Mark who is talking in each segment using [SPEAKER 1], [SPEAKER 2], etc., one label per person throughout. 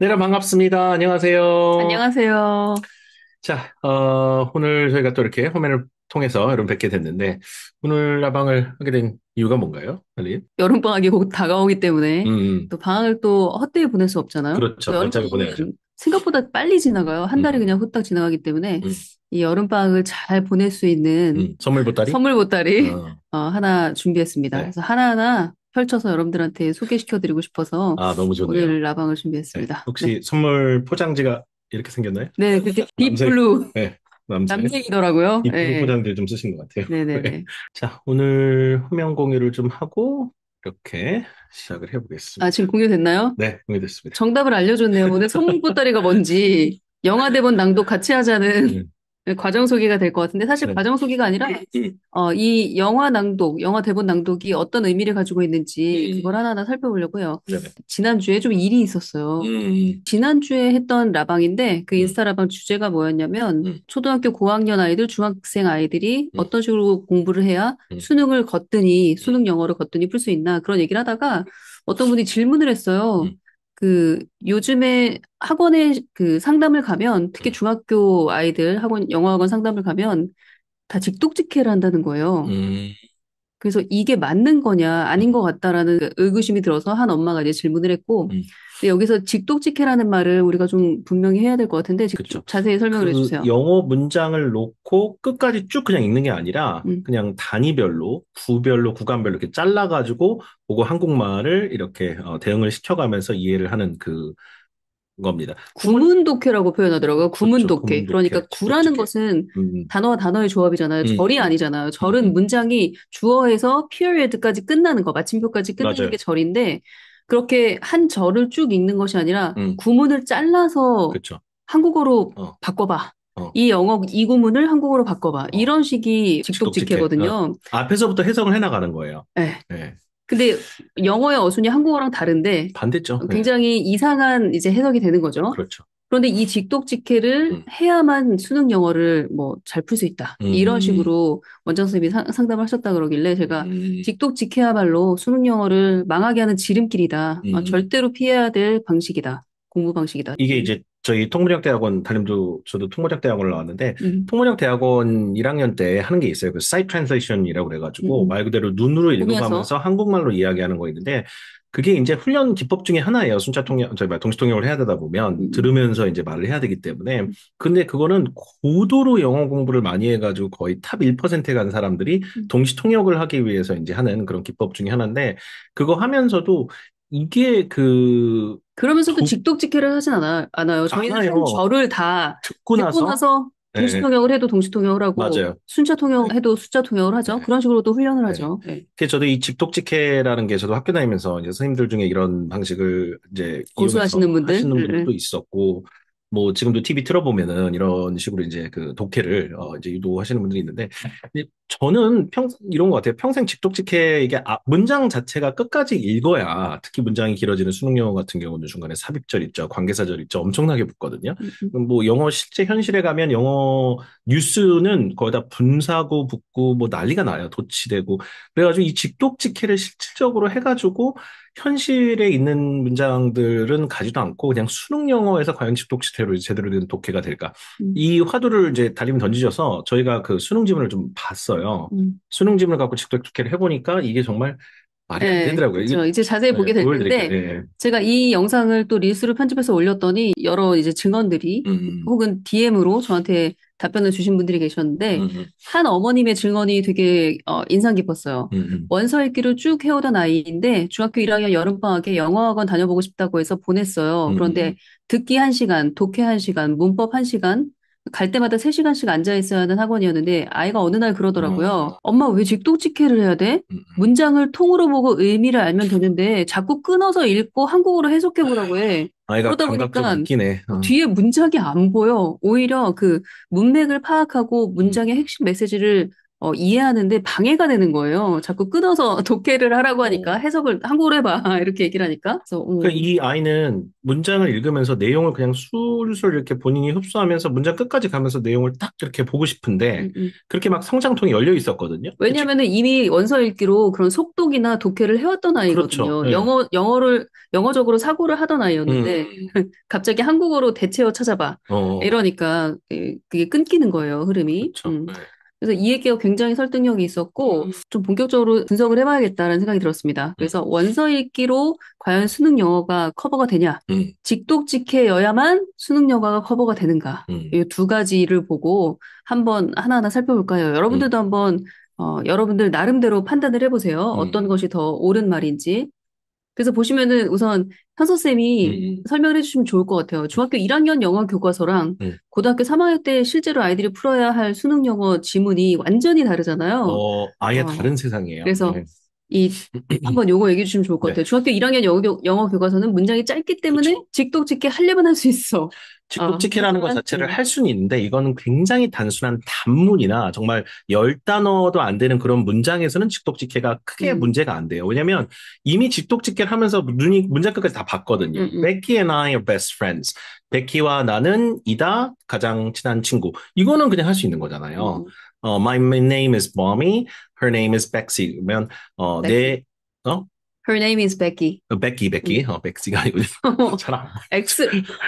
[SPEAKER 1] 네, 반갑습니다. 안녕하세요.
[SPEAKER 2] 안녕하세요.
[SPEAKER 1] 자, 오늘 저희가 또 이렇게 화면을 통해서 여러분 뵙게 됐는데, 오늘 라방을 하게 된 이유가 뭔가요, 할린?
[SPEAKER 2] 여름방학이 곧 다가오기
[SPEAKER 1] 음,
[SPEAKER 2] 때문에
[SPEAKER 1] 음,
[SPEAKER 2] 또 방학을 또 헛되이 보낼 수 없잖아요. 또
[SPEAKER 1] 그렇죠. 알짜게 보내야죠.
[SPEAKER 2] 여름방학은 생각보다 빨리 지나가요. 한 달이
[SPEAKER 1] 음,
[SPEAKER 2] 그냥 후딱 지나가기 때문에
[SPEAKER 1] 음,
[SPEAKER 2] 이 여름방학을 잘 보낼 수 있는
[SPEAKER 1] 선물 보따리?
[SPEAKER 2] 선물 보따리
[SPEAKER 1] 어,
[SPEAKER 2] 하나 준비했습니다.
[SPEAKER 1] 네.
[SPEAKER 2] 그래서 하나하나 펼쳐서 여러분들한테 소개시켜드리고 싶어서
[SPEAKER 1] 아, 너무 좋네요.
[SPEAKER 2] 오늘 라방을
[SPEAKER 1] 네.
[SPEAKER 2] 준비했습니다. 네.
[SPEAKER 1] 혹시 선물 포장지가 이렇게 생겼나요?
[SPEAKER 2] 네, 그렇게
[SPEAKER 1] 남색,
[SPEAKER 2] 딥블루,
[SPEAKER 1] 네, 남색.
[SPEAKER 2] 남색이더라고요.
[SPEAKER 1] 딥블루
[SPEAKER 2] 네.
[SPEAKER 1] 포장지를 좀 쓰신 것 같아요. 네.
[SPEAKER 2] 네네네.
[SPEAKER 1] 자, 오늘 화면 공유를 좀 하고, 이렇게 시작을
[SPEAKER 2] 아,
[SPEAKER 1] 해보겠습니다.
[SPEAKER 2] 지금 공유됐나요?
[SPEAKER 1] 네, 공유됐습니다.
[SPEAKER 2] 정답을 알려줬네요. 오늘 선물 보따리가 뭔지 영화 대본 낭독 같이 하자는
[SPEAKER 1] 음,
[SPEAKER 2] 과정 소개가 될 것 같은데 사실
[SPEAKER 1] 네.
[SPEAKER 2] 과정 소개가 아니라 이 영화 낭독, 영화 대본 낭독이 어떤 의미를 가지고 있는지 그걸 하나하나 살펴보려고 해요.
[SPEAKER 1] 네네.
[SPEAKER 2] 지난주에 좀 일이 있었어요. 지난주에 했던 라방인데 그
[SPEAKER 1] 음,
[SPEAKER 2] 인스타 라방 주제가 뭐였냐면
[SPEAKER 1] 음,
[SPEAKER 2] 초등학교 고학년 아이들, 중학생 아이들이
[SPEAKER 1] 음,
[SPEAKER 2] 어떤 식으로 공부를 해야
[SPEAKER 1] 음,
[SPEAKER 2] 수능을 걷더니
[SPEAKER 1] 음,
[SPEAKER 2] 수능 영어를 걷더니 풀 수 있나 그런 얘기를 하다가 어떤 분이 질문을 했어요.
[SPEAKER 1] 음,
[SPEAKER 2] 그 요즘에 학원에 그 상담을 가면 특히
[SPEAKER 1] 음,
[SPEAKER 2] 중학교 아이들 학원 영어 학원 상담을 가면 다 직독직해를 한다는 거예요.
[SPEAKER 1] 음,
[SPEAKER 2] 그래서 이게 맞는 거냐 아닌
[SPEAKER 1] 음,
[SPEAKER 2] 것 같다라는 그 의구심이 들어서 한 엄마가 이제 질문을 했고
[SPEAKER 1] 음.
[SPEAKER 2] 근데 여기서 직독직해라는 말을 우리가 좀 분명히 해야 될 것 같은데
[SPEAKER 1] 그쵸.
[SPEAKER 2] 자세히 설명을
[SPEAKER 1] 그
[SPEAKER 2] 해주세요.
[SPEAKER 1] 영어 문장을 놓고 끝까지 쭉 그냥 읽는 게 아니라
[SPEAKER 2] 음.
[SPEAKER 1] 그냥 단위별로, 구별로, 구간별로 이렇게 잘라가지고 그거 한국말을 이렇게 대응을 시켜가면서 이해를 하는 그 겁니다. 구문,
[SPEAKER 2] 구문독해라고 표현하더라고요.
[SPEAKER 1] 그렇죠.
[SPEAKER 2] 구문독해. 그러니까
[SPEAKER 1] 구문독해,
[SPEAKER 2] 구라는
[SPEAKER 1] 직독직해.
[SPEAKER 2] 것은
[SPEAKER 1] 음,
[SPEAKER 2] 단어와 단어의 조합이잖아요.
[SPEAKER 1] 음,
[SPEAKER 2] 절이 아니잖아요.
[SPEAKER 1] 음,
[SPEAKER 2] 절은
[SPEAKER 1] 음.
[SPEAKER 2] 문장이 주어에서 period까지 끝나는 거, 마침표까지 끝나는 게
[SPEAKER 1] 맞아요.
[SPEAKER 2] 절인데 그렇게 한 절을 쭉 읽는 것이 아니라
[SPEAKER 1] 음,
[SPEAKER 2] 구문을 잘라서
[SPEAKER 1] 그쵸.
[SPEAKER 2] 한국어로
[SPEAKER 1] 어,
[SPEAKER 2] 바꿔봐.
[SPEAKER 1] 어,
[SPEAKER 2] 이 구문을 한국어로 바꿔봐.
[SPEAKER 1] 어.
[SPEAKER 2] 이런 식이
[SPEAKER 1] 직독직해.
[SPEAKER 2] 직독직해거든요.
[SPEAKER 1] 앞에서부터 해석을 해나가는 거예요.
[SPEAKER 2] 네.
[SPEAKER 1] 네.
[SPEAKER 2] 근데 영어의 어순이 한국어랑 다른데
[SPEAKER 1] 반대죠. 네.
[SPEAKER 2] 굉장히 이상한 이제 해석이 되는 거죠.
[SPEAKER 1] 그렇죠.
[SPEAKER 2] 그런데 이 직독직해를
[SPEAKER 1] 음,
[SPEAKER 2] 해야만 수능 영어를 뭐 잘 풀 수 있다. 이런
[SPEAKER 1] 음,
[SPEAKER 2] 식으로 원장 선생님이 상담을 하셨다 그러길래 제가
[SPEAKER 1] 음,
[SPEAKER 2] 직독직해야말로 수능 영어를 망하게 하는 지름길이다.
[SPEAKER 1] 음.
[SPEAKER 2] 절대로 피해야 될 방식이다. 공부 방식이다.
[SPEAKER 1] 이게 이제 저희 통문학대학원 담임도 저도 통문학대학원을 나왔는데
[SPEAKER 2] 음,
[SPEAKER 1] 통문학대학원 1학년 때 하는 게 있어요. 그 사이트 트랜sl레이션이라고 그래가지고
[SPEAKER 2] 음.
[SPEAKER 1] 말 그대로 눈으로
[SPEAKER 2] 보면서
[SPEAKER 1] 읽어가면서 한국말로 이야기하는 거 있는데 그게 이제 훈련 기법 중에 하나예요. 순차 통역, 저희 말 동시 통역을 해야 되다 보면
[SPEAKER 2] 음,
[SPEAKER 1] 들으면서 이제 말을 해야 되기 때문에 근데 그거는 고도로 영어 공부를 많이 해가지고 거의 탑 1%에 간 사람들이
[SPEAKER 2] 음.
[SPEAKER 1] 동시 통역을 하기 위해서 이제 하는 그런 기법 중에 하나인데 그거 하면서도 이게 그
[SPEAKER 2] 그러면서도 직독직해를 하진 않아요. 저희는 한
[SPEAKER 1] 않아요.
[SPEAKER 2] 절을 다
[SPEAKER 1] 듣고
[SPEAKER 2] 듣고
[SPEAKER 1] 나서,
[SPEAKER 2] 나서
[SPEAKER 1] 예, 예,
[SPEAKER 2] 동시통역을 해도 동시통역을 하고
[SPEAKER 1] 맞아요.
[SPEAKER 2] 순차
[SPEAKER 1] 예,
[SPEAKER 2] 통역해도 숫자 통역을 하죠.
[SPEAKER 1] 예,
[SPEAKER 2] 그런 식으로도 훈련을
[SPEAKER 1] 예.
[SPEAKER 2] 하죠. 네.
[SPEAKER 1] 그래서 저도 이 직독직해라는 게 저도 학교 다니면서 이제 선생님들 중에 이런 방식을 이제 이용해서
[SPEAKER 2] 고수하시는 분들.
[SPEAKER 1] 하시는 분들도 있었고, 뭐 지금도 TV 틀어보면은 이런 식으로 이제 그 독해를 이제 유도하시는 분들이 있는데, 근데 저는 이런 것 같아요. 평생 직독직해 이게 문장 자체가 끝까지 읽어야 특히 문장이 길어지는 수능 영어 같은 경우는 중간에 삽입절 있죠, 관계사절 있죠, 엄청나게 붙거든요.
[SPEAKER 2] 음, 음.
[SPEAKER 1] 뭐 영어 실제 현실에 가면 영어 뉴스는 거의 다 분사구 붙고 뭐 난리가 나요. 도치되고. 그래가지고 이 직독직해를 실질적으로 해가지고 현실에 있는 문장들은 가지도 않고 그냥 수능 영어에서 과연 직독직해로 제대로 된 독해가 될까?
[SPEAKER 2] 음,
[SPEAKER 1] 이 화두를 이제 달님이 던지셔서 저희가 그 수능 지문을 좀 봤어요.
[SPEAKER 2] 음.
[SPEAKER 1] 수능 지문을 갖고 직독직해를 해보니까 이게 정말 말이 안
[SPEAKER 2] 네,
[SPEAKER 1] 되더라고요. 이거
[SPEAKER 2] 그렇죠. 이제 자세히
[SPEAKER 1] 네,
[SPEAKER 2] 보게 될
[SPEAKER 1] 보여드릴게요.
[SPEAKER 2] 텐데
[SPEAKER 1] 예.
[SPEAKER 2] 제가 이 영상을 또 릴스로 편집해서 올렸더니 여러 이제 증언들이
[SPEAKER 1] 음,
[SPEAKER 2] 혹은 DM으로 저한테 답변을 주신 분들이 계셨는데
[SPEAKER 1] 음,
[SPEAKER 2] 한 어머님의 증언이 되게 인상 깊었어요.
[SPEAKER 1] 음,
[SPEAKER 2] 원서 읽기를 쭉 해오던 아이인데 중학교 1학년 여름방학에 영어학원 다녀보고 싶다고 해서 보냈어요. 그런데
[SPEAKER 1] 음,
[SPEAKER 2] 듣기 1시간, 독해 1시간, 문법 1시간 갈 때마다 3시간씩 앉아 있어야 하는 학원이었는데 아이가 어느 날 그러더라고요. 엄마 왜 직독직해를 해야 돼?
[SPEAKER 1] 음,
[SPEAKER 2] 문장을 통으로 보고 의미를 알면 되는데 자꾸 끊어서 읽고 한국어로 해석해 보라고 해.
[SPEAKER 1] 아이가
[SPEAKER 2] 그러다
[SPEAKER 1] 감각적
[SPEAKER 2] 보니까
[SPEAKER 1] 느끼네.
[SPEAKER 2] 뒤에 문장이 안 보여. 오히려 그 문맥을 파악하고
[SPEAKER 1] 음,
[SPEAKER 2] 문장의 핵심 메시지를 이해하는데 방해가 되는 거예요. 자꾸 끊어서 독해를 하라고 하니까
[SPEAKER 1] 어.
[SPEAKER 2] 해석을 한국어로 해봐. 이렇게 얘기를 하니까. 그래서,
[SPEAKER 1] 그러니까 이 아이는 문장을 읽으면서 내용을 그냥 술술 이렇게 본인이 흡수하면서 문장 끝까지 가면서 내용을 딱 이렇게 보고 싶은데
[SPEAKER 2] 음, 음.
[SPEAKER 1] 그렇게 막 성장통이 열려 있었거든요.
[SPEAKER 2] 왜냐면은 이미 원서 읽기로 그런 속독이나 독해를 해왔던
[SPEAKER 1] 그렇죠.
[SPEAKER 2] 아이거든요.
[SPEAKER 1] 예.
[SPEAKER 2] 영어적으로 사고를 하던 아이였는데,
[SPEAKER 1] 음.
[SPEAKER 2] 갑자기 한국어로 대체어 찾아봐.
[SPEAKER 1] 어.
[SPEAKER 2] 이러니까, 그게 끊기는 거예요, 흐름이.
[SPEAKER 1] 그렇죠. 예.
[SPEAKER 2] 그래서 이 얘기가 굉장히 설득력이 있었고, 좀 본격적으로 분석을 해봐야겠다는 생각이 들었습니다.
[SPEAKER 1] 음.
[SPEAKER 2] 그래서 원서 읽기로 과연 수능 영어가 커버가 되냐?
[SPEAKER 1] 음.
[SPEAKER 2] 직독직해여야만 수능 영어가 커버가 되는가?
[SPEAKER 1] 음.
[SPEAKER 2] 이 두 가지를 보고 한번 하나하나 살펴볼까요?
[SPEAKER 1] 음.
[SPEAKER 2] 여러분들도 한번 여러분들 나름대로 판단을 해보세요.
[SPEAKER 1] 음.
[SPEAKER 2] 어떤 것이 더 옳은 말인지. 그래서 보시면은 우선 현서쌤이 설명을 해주시면 좋을 것 같아요. 중학교 1학년 영어 교과서랑
[SPEAKER 1] 음.
[SPEAKER 2] 고등학교 3학년 때 실제로 아이들이 풀어야 할 수능 영어 지문이 완전히 다르잖아요.
[SPEAKER 1] 아예
[SPEAKER 2] 어,
[SPEAKER 1] 다른 세상이에요.
[SPEAKER 2] 그래서
[SPEAKER 1] 예.
[SPEAKER 2] 이 한번 요거 얘기해 주시면 좋을 것
[SPEAKER 1] 네.
[SPEAKER 2] 같아요. 중학교 1학년 영어 교과서는 문장이 짧기 때문에
[SPEAKER 1] 그렇죠.
[SPEAKER 2] 직독직해 하려면 할 수 있어.
[SPEAKER 1] 직독직해라는 것
[SPEAKER 2] 하지만
[SPEAKER 1] 자체를 할 수는 있는데 이거는 굉장히 단순한 단문이나 정말 10단어도 안 되는 그런 문장에서는 직독직해가 크게
[SPEAKER 2] 음,
[SPEAKER 1] 문제가 안 돼요. 왜냐면 이미 직독직해를 하면서 눈이 문장 끝까지 다 봤거든요.
[SPEAKER 2] 음, 음,
[SPEAKER 1] Becky and I are best friends. 베키와 나는 이다 가장 친한 친구. 이거는 그냥 할 수 있는 거잖아요.
[SPEAKER 2] 음.
[SPEAKER 1] My name is Mommy. Her name is Bexy. 그러면
[SPEAKER 2] Becky.
[SPEAKER 1] 어?
[SPEAKER 2] Her name is Becky.
[SPEAKER 1] Becky. 벡시가 아니고 잘 안.
[SPEAKER 2] X.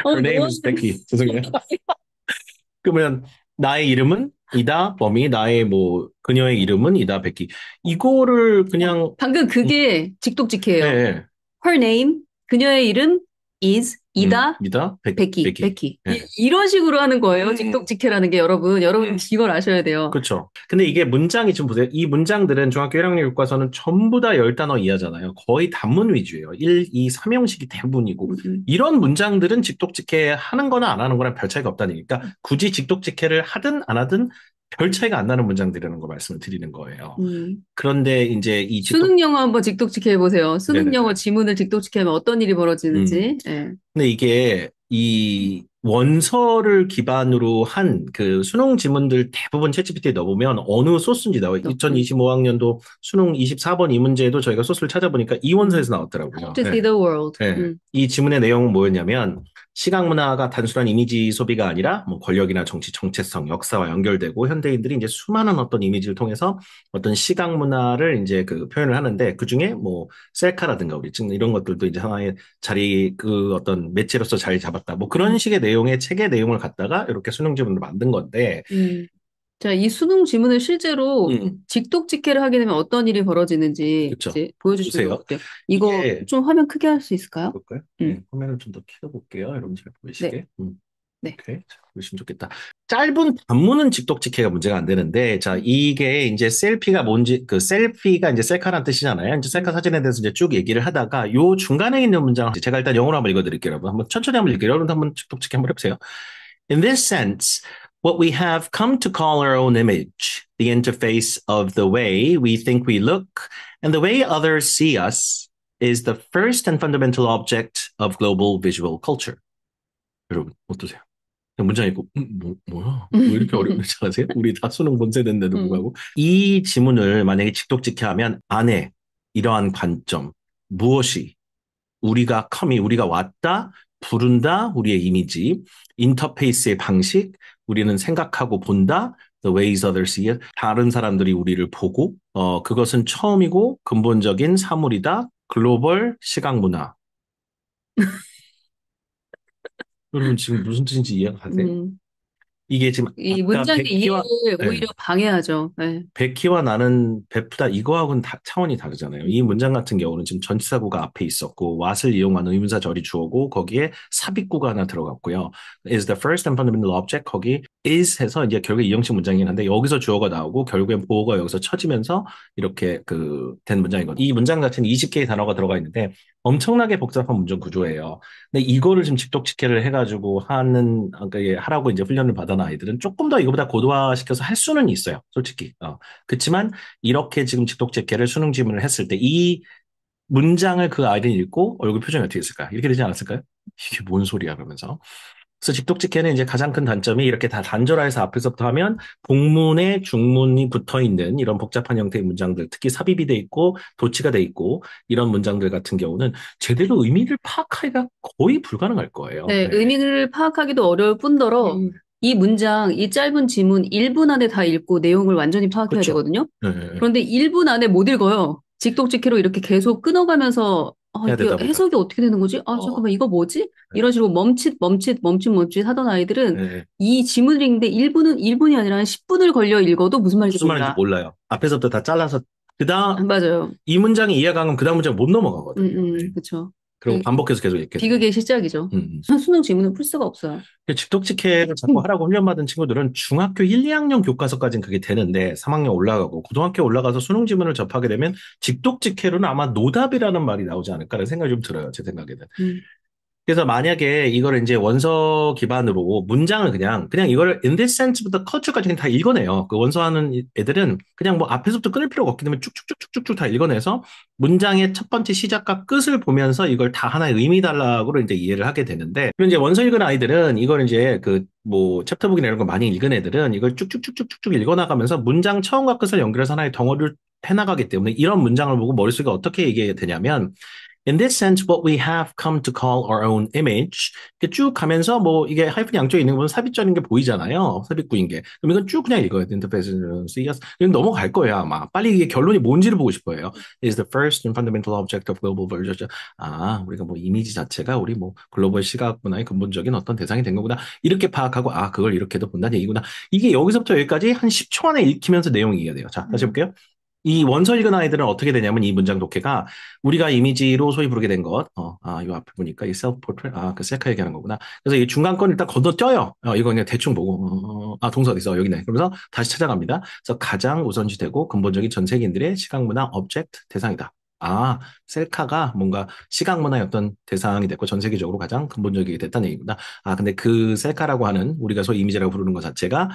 [SPEAKER 1] Her name
[SPEAKER 2] 뭐
[SPEAKER 1] is Becky. 죄송해요. 그러면 나의 이름은 이다 범이 나의 뭐 그녀의 이름은 이다 베키 이거를 그냥
[SPEAKER 2] 방금
[SPEAKER 1] 음,
[SPEAKER 2] 그게
[SPEAKER 1] 예,
[SPEAKER 2] 직독직해요.
[SPEAKER 1] 예.
[SPEAKER 2] Her name, 그녀의 이름 is 이다
[SPEAKER 1] 이다
[SPEAKER 2] 베키,
[SPEAKER 1] 베키
[SPEAKER 2] 베키.
[SPEAKER 1] 예.
[SPEAKER 2] 이런 식으로 하는 거예요. 직독직해라는 게 여러분 이걸 아셔야 돼요.
[SPEAKER 1] 그렇죠. 근데 이게 문장이 좀 보세요. 이 문장들은 중학교 1학년 교과서는 전부 다 10단어 이하잖아요. 거의 단문 위주예요. 1, 2, 3형식이 대부분이고 이런 문장들은 직독직해 하는 거나 안 하는 거랑 별 차이가 없다니까 굳이 직독직해를 하든 안 하든 별 차이가 안 나는 문장들이라는 거 말씀을 드리는 거예요.
[SPEAKER 2] 음.
[SPEAKER 1] 그런데 이제 이 직독
[SPEAKER 2] 수능 영어 한번 직독직해 해보세요. 수능
[SPEAKER 1] 네네네.
[SPEAKER 2] 영어 지문을 직독직해 하면 어떤 일이 벌어지는지. 예.
[SPEAKER 1] 근데 이게 이 원서를 기반으로 한 그 수능 지문들 대부분 챗GPT에 넣어보면 어느 소스인지 나와요.
[SPEAKER 2] 음.
[SPEAKER 1] 2025학년도 수능 24번 이 문제도 저희가 소스를 찾아보니까 이
[SPEAKER 2] 음.
[SPEAKER 1] 원서에서
[SPEAKER 2] How
[SPEAKER 1] 나왔더라고요.
[SPEAKER 2] to see
[SPEAKER 1] 네.
[SPEAKER 2] the world.
[SPEAKER 1] 네. 이 지문의 내용은 뭐였냐면 시각 문화가 단순한 이미지 소비가 아니라 뭐 권력이나 정치 정체성, 역사와 연결되고 현대인들이 이제 수많은 어떤 이미지를 통해서 어떤 시각 문화를 이제 그 표현을 하는데 그중에 뭐 셀카라든가 우리 찍는 이런 것들도 이제 하나의 자리 그 어떤 매체로서 자리 잡았다. 뭐 그런 식의 내용의 책의 내용을 갖다가 이렇게 수능 지문을 만든 건데
[SPEAKER 2] 음. 자, 이 수능 지문을 실제로
[SPEAKER 1] 음,
[SPEAKER 2] 직독직해를 하게 되면 어떤 일이 벌어지는지
[SPEAKER 1] 그렇죠.
[SPEAKER 2] 이제 보여주시면 좋을
[SPEAKER 1] 보세요.
[SPEAKER 2] 것 같아요. 이거
[SPEAKER 1] 이게
[SPEAKER 2] 좀 화면 크게 할 수 있을까요?
[SPEAKER 1] 볼까요?
[SPEAKER 2] 음.
[SPEAKER 1] 네, 화면을 좀 더 켜볼게요. 여러분 잘
[SPEAKER 2] 네,
[SPEAKER 1] 보이시게.
[SPEAKER 2] 네.
[SPEAKER 1] 오케이. 자, 보시면 좋겠다. 짧은 단문은 직독직해가 문제가 안 되는데, 자, 이게 이제 셀피가 뭔지, 그 셀피가 이제 셀카란 뜻이잖아요. 이제 셀카 사진에 대해서 이제 쭉 얘기를 하다가 요 중간에 있는 문장, 제가 일단 영어로 한번 읽어드릴게요, 여러분. 한번 천천히 한번 읽게요. 여러분 한번 직독직해 한번 해보세요. In this sense, what we have come to call our own image, the interface of the way we think we look, and the way others see us, is the first and fundamental object of global visual culture. 여러분, 어떠세요? 그냥 문장 읽고 뭐야? 왜 이렇게 어려운 문장하세요? 우리 다 수능 본 세대인데도
[SPEAKER 2] 음.
[SPEAKER 1] 불구하고 이 지문을 만약에 직독직해 하면 안에 이러한 관점 무엇이 우리가 커미 우리가 왔다 부른다 우리의 이미지 인터페이스의 방식 우리는 생각하고 본다 the ways others see it 다른 사람들이 우리를 보고 그것은 처음이고 근본적인 사물이다 글로벌 시각 문화 여러분 지금 무슨 뜻인지 이해가 가세요?
[SPEAKER 2] 음.
[SPEAKER 1] 이게 지금
[SPEAKER 2] 이
[SPEAKER 1] 아까
[SPEAKER 2] 문장의
[SPEAKER 1] 백희와
[SPEAKER 2] 이해를
[SPEAKER 1] 네.
[SPEAKER 2] 오히려 방해하죠. 네.
[SPEAKER 1] 베키와 나는 베프다 이거하고는 차원이 다르잖아요. 이 문장 같은 경우는 지금 전치사구가 앞에 있었고 what을 이용하는 의문사 절이 주어고 거기에 삽입구가 하나 들어갔고요. is the first and fundamental object 거기 is 해서 이제 결국에 이형식 문장이긴 한데 여기서 주어가 나오고 결국엔 보어가 여기서 쳐지면서 이렇게 그 된 문장이거든요. 이 문장 자체는 20개의 단어가 들어가 있는데 엄청나게 복잡한 문장 구조예요. 근데 이거를 지금 직독직해를 해가지고 하라고 이제 훈련을 받은 아이들은 조금 더 이거보다 고도화시켜서 할 수는 있어요. 솔직히. 그렇지만 이렇게 지금 직독직해를 수능 지문을 했을 때 이 문장을 그 아이들이 읽고 얼굴 표정이 어떻게 됐을까? 이렇게 되지 않았을까요? 이게 뭔 소리야 그러면서. 그래서 직독직해는 이제 가장 큰 단점이 이렇게 다 단절해서 앞에서부터 하면 복문에 중문이 붙어 있는 이런 복잡한 형태의 문장들, 특히 삽입이 돼 있고 도치가 돼 있고 이런 문장들 같은 경우는 제대로 의미를 파악하기가 거의 불가능할 거예요.
[SPEAKER 2] 네,
[SPEAKER 1] 네.
[SPEAKER 2] 의미를 파악하기도 어려울 뿐더러 이 문장, 이 짧은 지문 1분 안에 다 읽고 내용을 완전히 파악해야
[SPEAKER 1] 그렇죠.
[SPEAKER 2] 되거든요.
[SPEAKER 1] 네.
[SPEAKER 2] 그런데 1분 안에 못 읽어요. 직독직해로 이렇게 계속 끊어가면서
[SPEAKER 1] 해야
[SPEAKER 2] 이게
[SPEAKER 1] 되다 보니까.
[SPEAKER 2] 해석이 어떻게 되는 거지?
[SPEAKER 1] 어,
[SPEAKER 2] 잠깐만 이거 뭐지?
[SPEAKER 1] 네.
[SPEAKER 2] 이런 식으로 멈칫 하던 아이들은
[SPEAKER 1] 네.
[SPEAKER 2] 이 지문을 읽는데 1분이 아니라 한 10분을 걸려 읽어도 무슨 말인지
[SPEAKER 1] 무슨 말인지
[SPEAKER 2] 몰라.
[SPEAKER 1] 몰라요. 앞에서부터 다 잘라서 그다음
[SPEAKER 2] 맞아요.
[SPEAKER 1] 이 문장이 이해가 안 가면 그다음 문장 못 넘어가거든요. 네.
[SPEAKER 2] 그쵸.
[SPEAKER 1] 그리고 반복해서 계속 읽게 되고.
[SPEAKER 2] 비극의 시작이죠.
[SPEAKER 1] 음.
[SPEAKER 2] 수능 지문은 풀 수가 없어요.
[SPEAKER 1] 직독직해를 자꾸 하라고 훈련받은 친구들은 중학교 1, 2학년 교과서까지는 그게 되는데 3학년 올라가고 고등학교 올라가서 수능 지문을 접하게 되면 직독직해로는 아마 노답이라는 말이 나오지 않을까라는 생각이 좀 들어요. 제 생각에는.
[SPEAKER 2] 음.
[SPEAKER 1] 그래서 만약에 이거를 이제 원서 기반으로 문장을 그냥 이거를 in this sense부터 culture까지 그냥 다 읽어내요. 그 원서하는 애들은 그냥 뭐 앞에서부터 끊을 필요가 없기 때문에 쭉쭉쭉쭉쭉 다 읽어내서 문장의 첫 번째 시작과 끝을 보면서 이걸 다 하나의 의미 단락으로 이제 이해를 하게 되는데, 그리고 이제 원서 읽은 아이들은 이걸 이제 그 뭐 챕터북이나 이런 거 많이 읽은 애들은 이걸 쭉쭉쭉쭉쭉 읽어나가면서 문장 처음과 끝을 연결해서 하나의 덩어리를 해나가기 때문에 이런 문장을 보고 머릿속에 어떻게 얘기해야 되냐면 In this sense, what we have come to call our own image. 이렇게 쭉 가면서 뭐 이게 하이픈 양쪽에 있는 건 삽입절인 게 보이잖아요. 삽입구인 게. 그럼 이건 쭉 그냥 읽어야 돼. Interpretation. 이건 넘어갈 거예요, 아마. 빨리 이게 결론이 뭔지를 보고 싶어요. Is the first and fundamental object of global version. 아, 우리가 뭐 이미지 자체가 우리 뭐 글로벌 시각 문화의 근본적인 어떤 대상이 된 거구나. 이렇게 파악하고, 아, 그걸 이렇게도 본다는 얘기구나. 이게 여기서부터 여기까지 한 10초 안에 읽히면서 내용이 이해가 돼요. 자, 다시 볼게요. 이 원서 읽은 아이들은 어떻게 되냐면 이 문장 독해가 우리가 이미지로 소위 부르게 된 것, 이 앞에 보니까 이 셀프 포트레이트, 그 셀카 얘기하는 거구나. 그래서 이 중간 건 일단 건너뛰어요. 이거 그냥 대충 보고, 동사 어디 있어? 여기 있네. 그러면서 다시 찾아갑니다. 그래서 가장 우선시되고 근본적인 전 세계인들의 시각문화 업젝트 대상이다. 아, 셀카가 뭔가 시각문화의 어떤 대상이 됐고 전 세계적으로 가장 근본적이게 됐다는 얘기구나. 아, 근데 그 셀카라고 하는 우리가 소위 이미지라고 부르는 것 자체가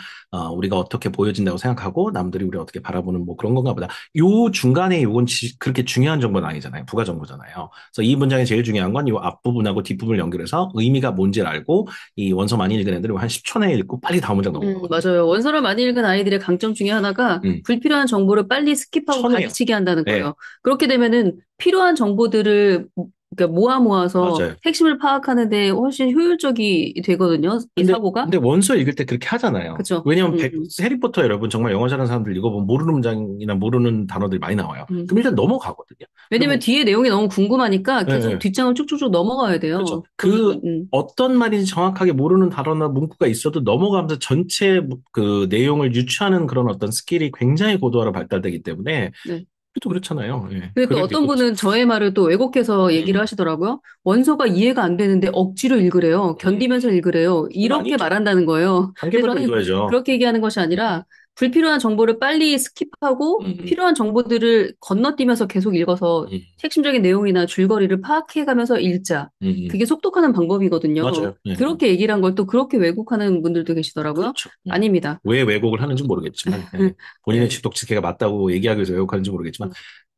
[SPEAKER 1] 우리가 어떻게 보여진다고 생각하고 남들이 우리를 어떻게 바라보는 뭐 그런 건가 보다. 요 중간에 요건 그렇게 중요한 정보는 아니잖아요. 부가 정보잖아요. 그래서 이 문장이 제일 중요한 건 이 앞부분하고 뒷부분을 연결해서 의미가 뭔지를 알고 이 원서 많이 읽은 애들은 한 10초 내에 읽고 빨리 다음 문장 넘어가거든요.
[SPEAKER 2] 맞아요. 원서를 많이 읽은 아이들의 강점 중에 하나가
[SPEAKER 1] 음,
[SPEAKER 2] 불필요한 정보를 빨리 스킵하고
[SPEAKER 1] 천해요.
[SPEAKER 2] 가지치기 한다는
[SPEAKER 1] 네,
[SPEAKER 2] 거예요. 그렇게 되면은 필요한 정보들을 그러니까 모아서
[SPEAKER 1] 맞아요.
[SPEAKER 2] 핵심을 파악하는데 훨씬 효율적이 되거든요. 이 사고가.
[SPEAKER 1] 근데 원서 읽을 때 그렇게 하잖아요.
[SPEAKER 2] 그쵸?
[SPEAKER 1] 왜냐면 해리포터 여러분 정말 영어 잘하는 사람들 읽어보면 모르는 문장이나 모르는 단어들이 많이 나와요.
[SPEAKER 2] 음.
[SPEAKER 1] 그럼 일단 넘어가거든요.
[SPEAKER 2] 왜냐면
[SPEAKER 1] 그리고
[SPEAKER 2] 뒤에 내용이 너무 궁금하니까
[SPEAKER 1] 예,
[SPEAKER 2] 계속
[SPEAKER 1] 예.
[SPEAKER 2] 뒷장을 쭉쭉쭉 넘어가야
[SPEAKER 1] 그렇죠.
[SPEAKER 2] 돼요.
[SPEAKER 1] 그
[SPEAKER 2] 그러면,
[SPEAKER 1] 어떤 말인지 정확하게 모르는 단어나 문구가 있어도 넘어가면서 전체 그 내용을 유추하는 그런 어떤 스킬이 굉장히 고도화로 발달되기 때문에
[SPEAKER 2] 네.
[SPEAKER 1] 또 그렇잖아요. 예.
[SPEAKER 2] 근데 또
[SPEAKER 1] 글을
[SPEAKER 2] 어떤
[SPEAKER 1] 읽고
[SPEAKER 2] 분은 저의 말을 또 왜곡해서 얘기를
[SPEAKER 1] 음,
[SPEAKER 2] 하시더라고요. 원서가 이해가 안 되는데 억지로 읽으래요.
[SPEAKER 1] 음.
[SPEAKER 2] 견디면서 읽으래요.
[SPEAKER 1] 그건
[SPEAKER 2] 이렇게
[SPEAKER 1] 아니죠.
[SPEAKER 2] 말한다는 거예요. 근데
[SPEAKER 1] 단계별로
[SPEAKER 2] 저는
[SPEAKER 1] 읽어야죠.
[SPEAKER 2] 그렇게 얘기하는 것이 아니라 불필요한 정보를 빨리 스킵하고
[SPEAKER 1] 음,
[SPEAKER 2] 필요한 정보들을 건너뛰면서 계속 읽어서
[SPEAKER 1] 음,
[SPEAKER 2] 핵심적인 내용이나 줄거리를 파악해가면서 읽자.
[SPEAKER 1] 음.
[SPEAKER 2] 그게 속독하는 방법이거든요.
[SPEAKER 1] 맞아요. 예.
[SPEAKER 2] 그렇게 얘기를 한 걸 또 그렇게 왜곡하는 분들도 계시더라고요.
[SPEAKER 1] 그렇죠. 예.
[SPEAKER 2] 아닙니다.
[SPEAKER 1] 왜 왜곡을 하는지 모르겠지만, 예. 본인의
[SPEAKER 2] 네.
[SPEAKER 1] 직독직해가 맞다고 얘기하기 위해서 왜곡하는지 모르겠지만,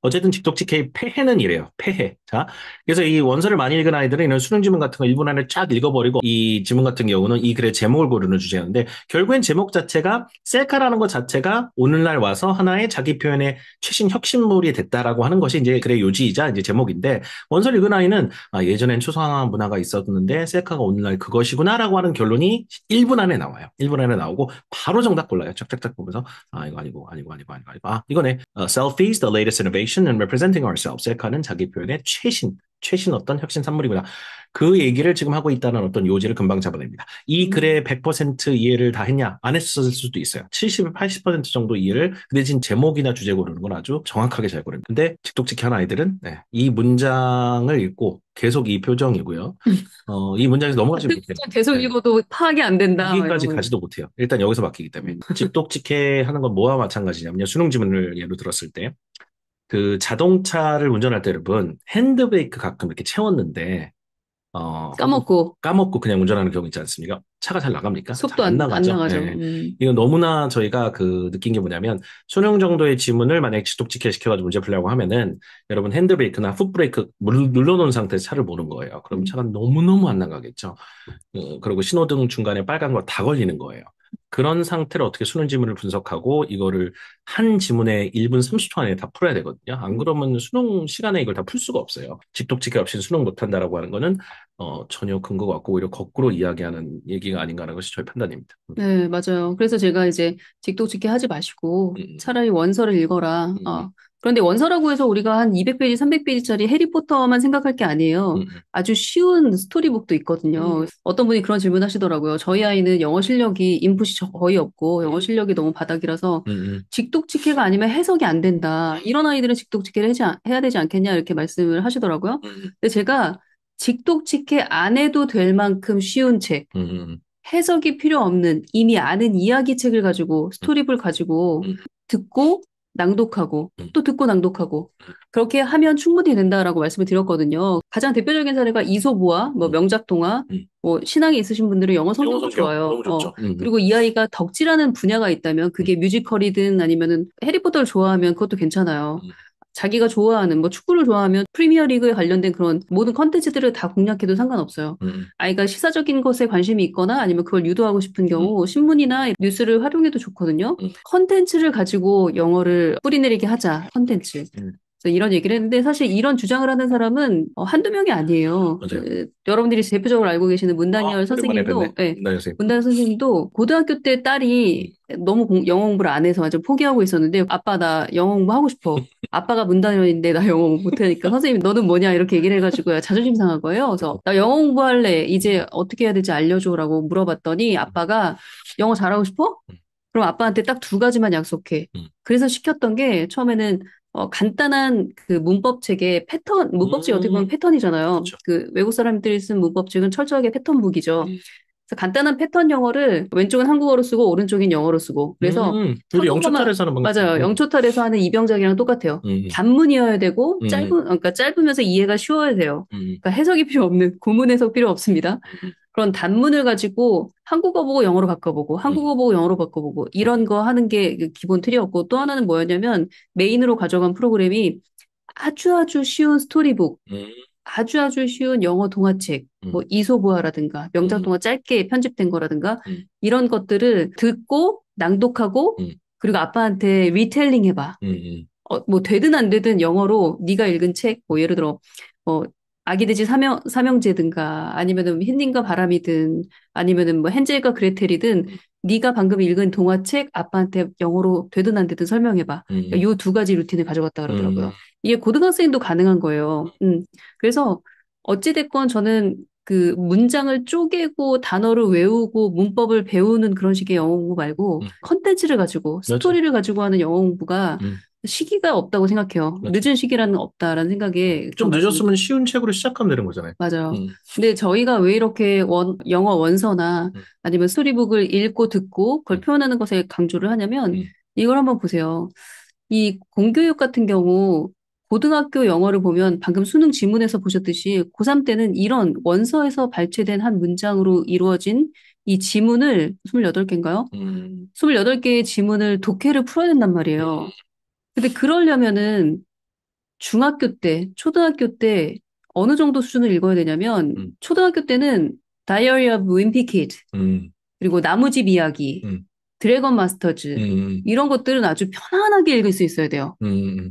[SPEAKER 1] 어쨌든 직독직해의 폐해는 이래요. 폐해. 자, 그래서 이 원서를 많이 읽은 아이들은 이런 수능 지문 같은 거 1분 안에 쫙 읽어버리고 이 지문 같은 경우는 이 글의 제목을 고르는 주제였는데 결국엔 제목 자체가 셀카라는 것 자체가 오늘날 와서 하나의 자기 표현의 최신 혁신물이 됐다라고 하는 것이 이제 글의 요지이자 이제 제목인데 원서를 읽은 아이는 예전엔 초상화 문화가 있었는데 셀카가 오늘날 그것이구나라고 하는 결론이 1분 안에 나와요. 1분 안에 나오고 바로 정답 골라요. 짝짝짝 보면서 이거 아니고. 이거네. Selfies, the latest innovation and representing ourselves. 셀카는 자기 표현의 최신 어떤 혁신 산물이구나. 그 얘기를 지금 하고 있다는 어떤 요지를 금방 잡아냅니다. 이 글의 100% 이해를 다 했냐? 안 했을 수도 있어요. 70, 80% 정도 이해를 그 대신 제목이나 주제 고르는 건 아주 정확하게 잘 고릅니다. 근데 직독직히 한 아이들은 이 문장을 읽고 계속 이 표정이고요. 이 문장에서 넘어가지 못해요.
[SPEAKER 2] 계속
[SPEAKER 1] 네.
[SPEAKER 2] 읽어도 파악이 안 된다.
[SPEAKER 1] 여기까지
[SPEAKER 2] 이러고.
[SPEAKER 1] 가지도 못해요. 일단 여기서 막히기 때문에. 직독직해 하는 건 뭐와 마찬가지냐면요. 수능 지문을 예로 들었을 때, 그 자동차를 운전할 때 여러분, 핸드브레이크 가끔 이렇게 채웠는데, 혹은
[SPEAKER 2] 까먹고
[SPEAKER 1] 까먹고 그냥 운전하는 경우 있지 않습니까? 차가 잘 나갑니까? 잘
[SPEAKER 2] 속도
[SPEAKER 1] 안
[SPEAKER 2] 안
[SPEAKER 1] 나가죠.
[SPEAKER 2] 나가죠.
[SPEAKER 1] 예. 이건 너무나 저희가 느낀 게 뭐냐면, 수능 정도의 지문을 만약에 지속직해 시켜가지고 문제 풀려고 하면은, 여러분 핸드브레이크나 풋브레이크 눌러놓은 상태에서 차를 보는 거예요. 그럼
[SPEAKER 2] 음.
[SPEAKER 1] 차가 너무너무 안 나가겠죠. 그리고 신호등 중간에 빨간 거 다 걸리는 거예요. 그런 상태를 어떻게 수능 지문을 분석하고 이거를 한 지문에 1분 30초 안에 다 풀어야 되거든요. 안 그러면 수능 시간에 이걸 다 풀 수가 없어요. 직독직해 없이 수능 못한다라고 하는 거는 전혀 근거가 없고 오히려 거꾸로 이야기하는 얘기가 아닌가라는 것이 저의 판단입니다.
[SPEAKER 2] 네, 맞아요. 그래서 제가 이제 직독직해 하지 마시고
[SPEAKER 1] 음,
[SPEAKER 2] 차라리 원서를 읽어라.
[SPEAKER 1] 음,
[SPEAKER 2] 그런데 원서라고 해서 우리가 한 200페이지, 300페이지짜리 해리포터만 생각할 게
[SPEAKER 1] 음,
[SPEAKER 2] 아니에요.
[SPEAKER 1] 음,
[SPEAKER 2] 아주 쉬운 스토리북도 있거든요. 어떤 분이 그런 질문 하시더라고요. 저희 아이는 영어 실력이 인풋이 거의 없고 영어 실력이 너무 바닥이라서
[SPEAKER 1] 음, 음,
[SPEAKER 2] 직독직해가 아니면 해석이 안 된다. 이런 아이들은 직독직해를 해야 되지 않겠냐 이렇게 말씀을 하시더라고요.
[SPEAKER 1] 음,
[SPEAKER 2] 근데 제가 직독직해 안 해도 될 만큼 쉬운 책,
[SPEAKER 1] 음, 음,
[SPEAKER 2] 해석이 필요 없는 이미 아는 이야기책을 가지고 스토리를 가지고
[SPEAKER 1] 음,
[SPEAKER 2] 듣고 낭독하고
[SPEAKER 1] 음,
[SPEAKER 2] 또 듣고 낭독하고 그렇게 하면 충분히 된다라고 말씀을 드렸거든요. 가장 대표적인 사례가 이솝우화, 뭐
[SPEAKER 1] 음,
[SPEAKER 2] 명작동화,
[SPEAKER 1] 음.
[SPEAKER 2] 뭐 신앙이 있으신 분들은 영어
[SPEAKER 1] 영어
[SPEAKER 2] 성경도
[SPEAKER 1] 성경
[SPEAKER 2] 좋아요.
[SPEAKER 1] 너무 좋죠.
[SPEAKER 2] 그리고 이 아이가 덕질하는 분야가 있다면
[SPEAKER 1] 음,
[SPEAKER 2] 그게 뮤지컬이든 아니면은 해리포터를 좋아하면 그것도 괜찮아요.
[SPEAKER 1] 음,
[SPEAKER 2] 자기가 좋아하는 뭐 축구를 좋아하면 프리미어리그에 관련된 그런 모든 컨텐츠들을 다 공략해도 상관없어요.
[SPEAKER 1] 음,
[SPEAKER 2] 아이가 시사적인 것에 관심이 있거나 아니면 그걸 유도하고 싶은
[SPEAKER 1] 음,
[SPEAKER 2] 경우 신문이나 뉴스를 활용해도 좋거든요.
[SPEAKER 1] 음,
[SPEAKER 2] 컨텐츠를 가지고 영어를 뿌리내리게 하자. 컨텐츠.
[SPEAKER 1] 음.
[SPEAKER 2] 그래서 이런 얘기를 했는데 사실 이런 주장을 하는 사람은 한두 명이 아니에요.
[SPEAKER 1] 맞아요.
[SPEAKER 2] 여러분들이 대표적으로 알고 계시는
[SPEAKER 1] 아,
[SPEAKER 2] 문단열
[SPEAKER 1] 오랜만에 뵙네.
[SPEAKER 2] 선생님도, 예,
[SPEAKER 1] 네, 선생님.
[SPEAKER 2] 문단열 선생님도 고등학교 때 딸이 너무 영어 공부를 안 해서 아주 포기하고 있었는데 아빠 나 영어 공부 하고 싶어. 아빠가 문단열인데 나 영어 못하니까 선생님 너는 뭐냐 이렇게 얘기를 해가지고 자존심 상한 거예요. 그래서 나 영어 공부할래. 이제 어떻게 해야 될지 알려줘라고 물어봤더니 아빠가 영어 잘하고 싶어? 그럼 아빠한테 딱 두 가지만 약속해.
[SPEAKER 1] 음,
[SPEAKER 2] 그래서 시켰던 게 처음에는 간단한 그 문법책의 패턴, 문법책이 어떻게 보면 패턴이잖아요.
[SPEAKER 1] 그렇죠.
[SPEAKER 2] 그 외국 사람들이 쓴 문법책은 철저하게 패턴북이죠.
[SPEAKER 1] 음,
[SPEAKER 2] 그래서 간단한 패턴 영어를 왼쪽은 한국어로 쓰고 오른쪽인 영어로 쓰고. 그래서
[SPEAKER 1] 우리
[SPEAKER 2] 초급어만
[SPEAKER 1] 영초탈에서 하는 방식.
[SPEAKER 2] 맞아요. 영초탈에서 하는 이병작이랑 똑같아요.
[SPEAKER 1] 음,
[SPEAKER 2] 단문이어야 되고
[SPEAKER 1] 음,
[SPEAKER 2] 그러니까 짧으면서 이해가 쉬워야 돼요.
[SPEAKER 1] 음,
[SPEAKER 2] 그러니까 해석이 필요 없는 구문 해석 필요 없습니다.
[SPEAKER 1] 음,
[SPEAKER 2] 그런 단문을 가지고 한국어 보고 영어로 바꿔보고
[SPEAKER 1] 음,
[SPEAKER 2] 한국어 보고 영어로 바꿔보고 이런 거 하는 게 그 기본 틀이었고 또 하나는 뭐였냐면 메인으로 가져간 프로그램이 아주 아주 쉬운 스토리북,
[SPEAKER 1] 음,
[SPEAKER 2] 아주 아주 쉬운 영어 동화책, 뭐
[SPEAKER 1] 음,
[SPEAKER 2] 이솝우화라든가 명작
[SPEAKER 1] 음,
[SPEAKER 2] 동화 짧게 편집된 거라든가
[SPEAKER 1] 음,
[SPEAKER 2] 이런 것들을 듣고 낭독하고
[SPEAKER 1] 음,
[SPEAKER 2] 그리고 아빠한테 리텔링 해봐.
[SPEAKER 1] 음,
[SPEAKER 2] 뭐 되든 안 되든 영어로 네가 읽은 책, 뭐 예를 들어 뭐 아기 돼지 삼형제든가 아니면은 흰님과 바람이든 아니면은 뭐 헨젤과 그레텔이든 네가 방금 읽은 동화책 아빠한테 영어로 되든 안 되든 설명해봐.
[SPEAKER 1] 음,
[SPEAKER 2] 요 두 가지 루틴을 가져갔다 그러더라고요.
[SPEAKER 1] 음,
[SPEAKER 2] 이게 고등학생도 가능한 거예요. 그래서 어찌됐건 저는 그 문장을 쪼개고 단어를 외우고 문법을 배우는 그런 식의 영어 공부 말고
[SPEAKER 1] 음,
[SPEAKER 2] 컨텐츠를 가지고
[SPEAKER 1] 맞아.
[SPEAKER 2] 스토리를 가지고 하는 영어 공부가
[SPEAKER 1] 음,
[SPEAKER 2] 시기가 없다고 생각해요.
[SPEAKER 1] 맞아.
[SPEAKER 2] 늦은 시기라는 없다라는 생각에
[SPEAKER 1] 좀
[SPEAKER 2] 그런 말씀을
[SPEAKER 1] 늦었으면 쉬운 책으로 시작하면 되는 거잖아요.
[SPEAKER 2] 맞아요.
[SPEAKER 1] 음,
[SPEAKER 2] 근데 저희가 왜 이렇게 영어 원서나
[SPEAKER 1] 음,
[SPEAKER 2] 아니면 스토리북을 읽고 듣고 그걸
[SPEAKER 1] 음,
[SPEAKER 2] 표현하는 것에 강조를 하냐면
[SPEAKER 1] 음,
[SPEAKER 2] 이걸 한번 보세요. 이 공교육 같은 경우 고등학교 영어를 보면 방금 수능 지문에서 보셨듯이 고3 때는 이런 원서에서 발췌된 한 문장으로 이루어진 이 지문을 28개인가요?
[SPEAKER 1] 음,
[SPEAKER 2] 28개의 지문을 독해를 풀어야 된단 말이에요. 근데 그러려면은 중학교 때, 초등학교 때 어느 정도 수준을 읽어야 되냐면
[SPEAKER 1] 음,
[SPEAKER 2] 초등학교 때는 Diary of Wimpy Kid
[SPEAKER 1] 음,
[SPEAKER 2] 그리고 나무집 이야기,
[SPEAKER 1] 음,
[SPEAKER 2] 드래곤 마스터즈
[SPEAKER 1] 음,
[SPEAKER 2] 이런 것들은 아주 편안하게 읽을 수 있어야 돼요.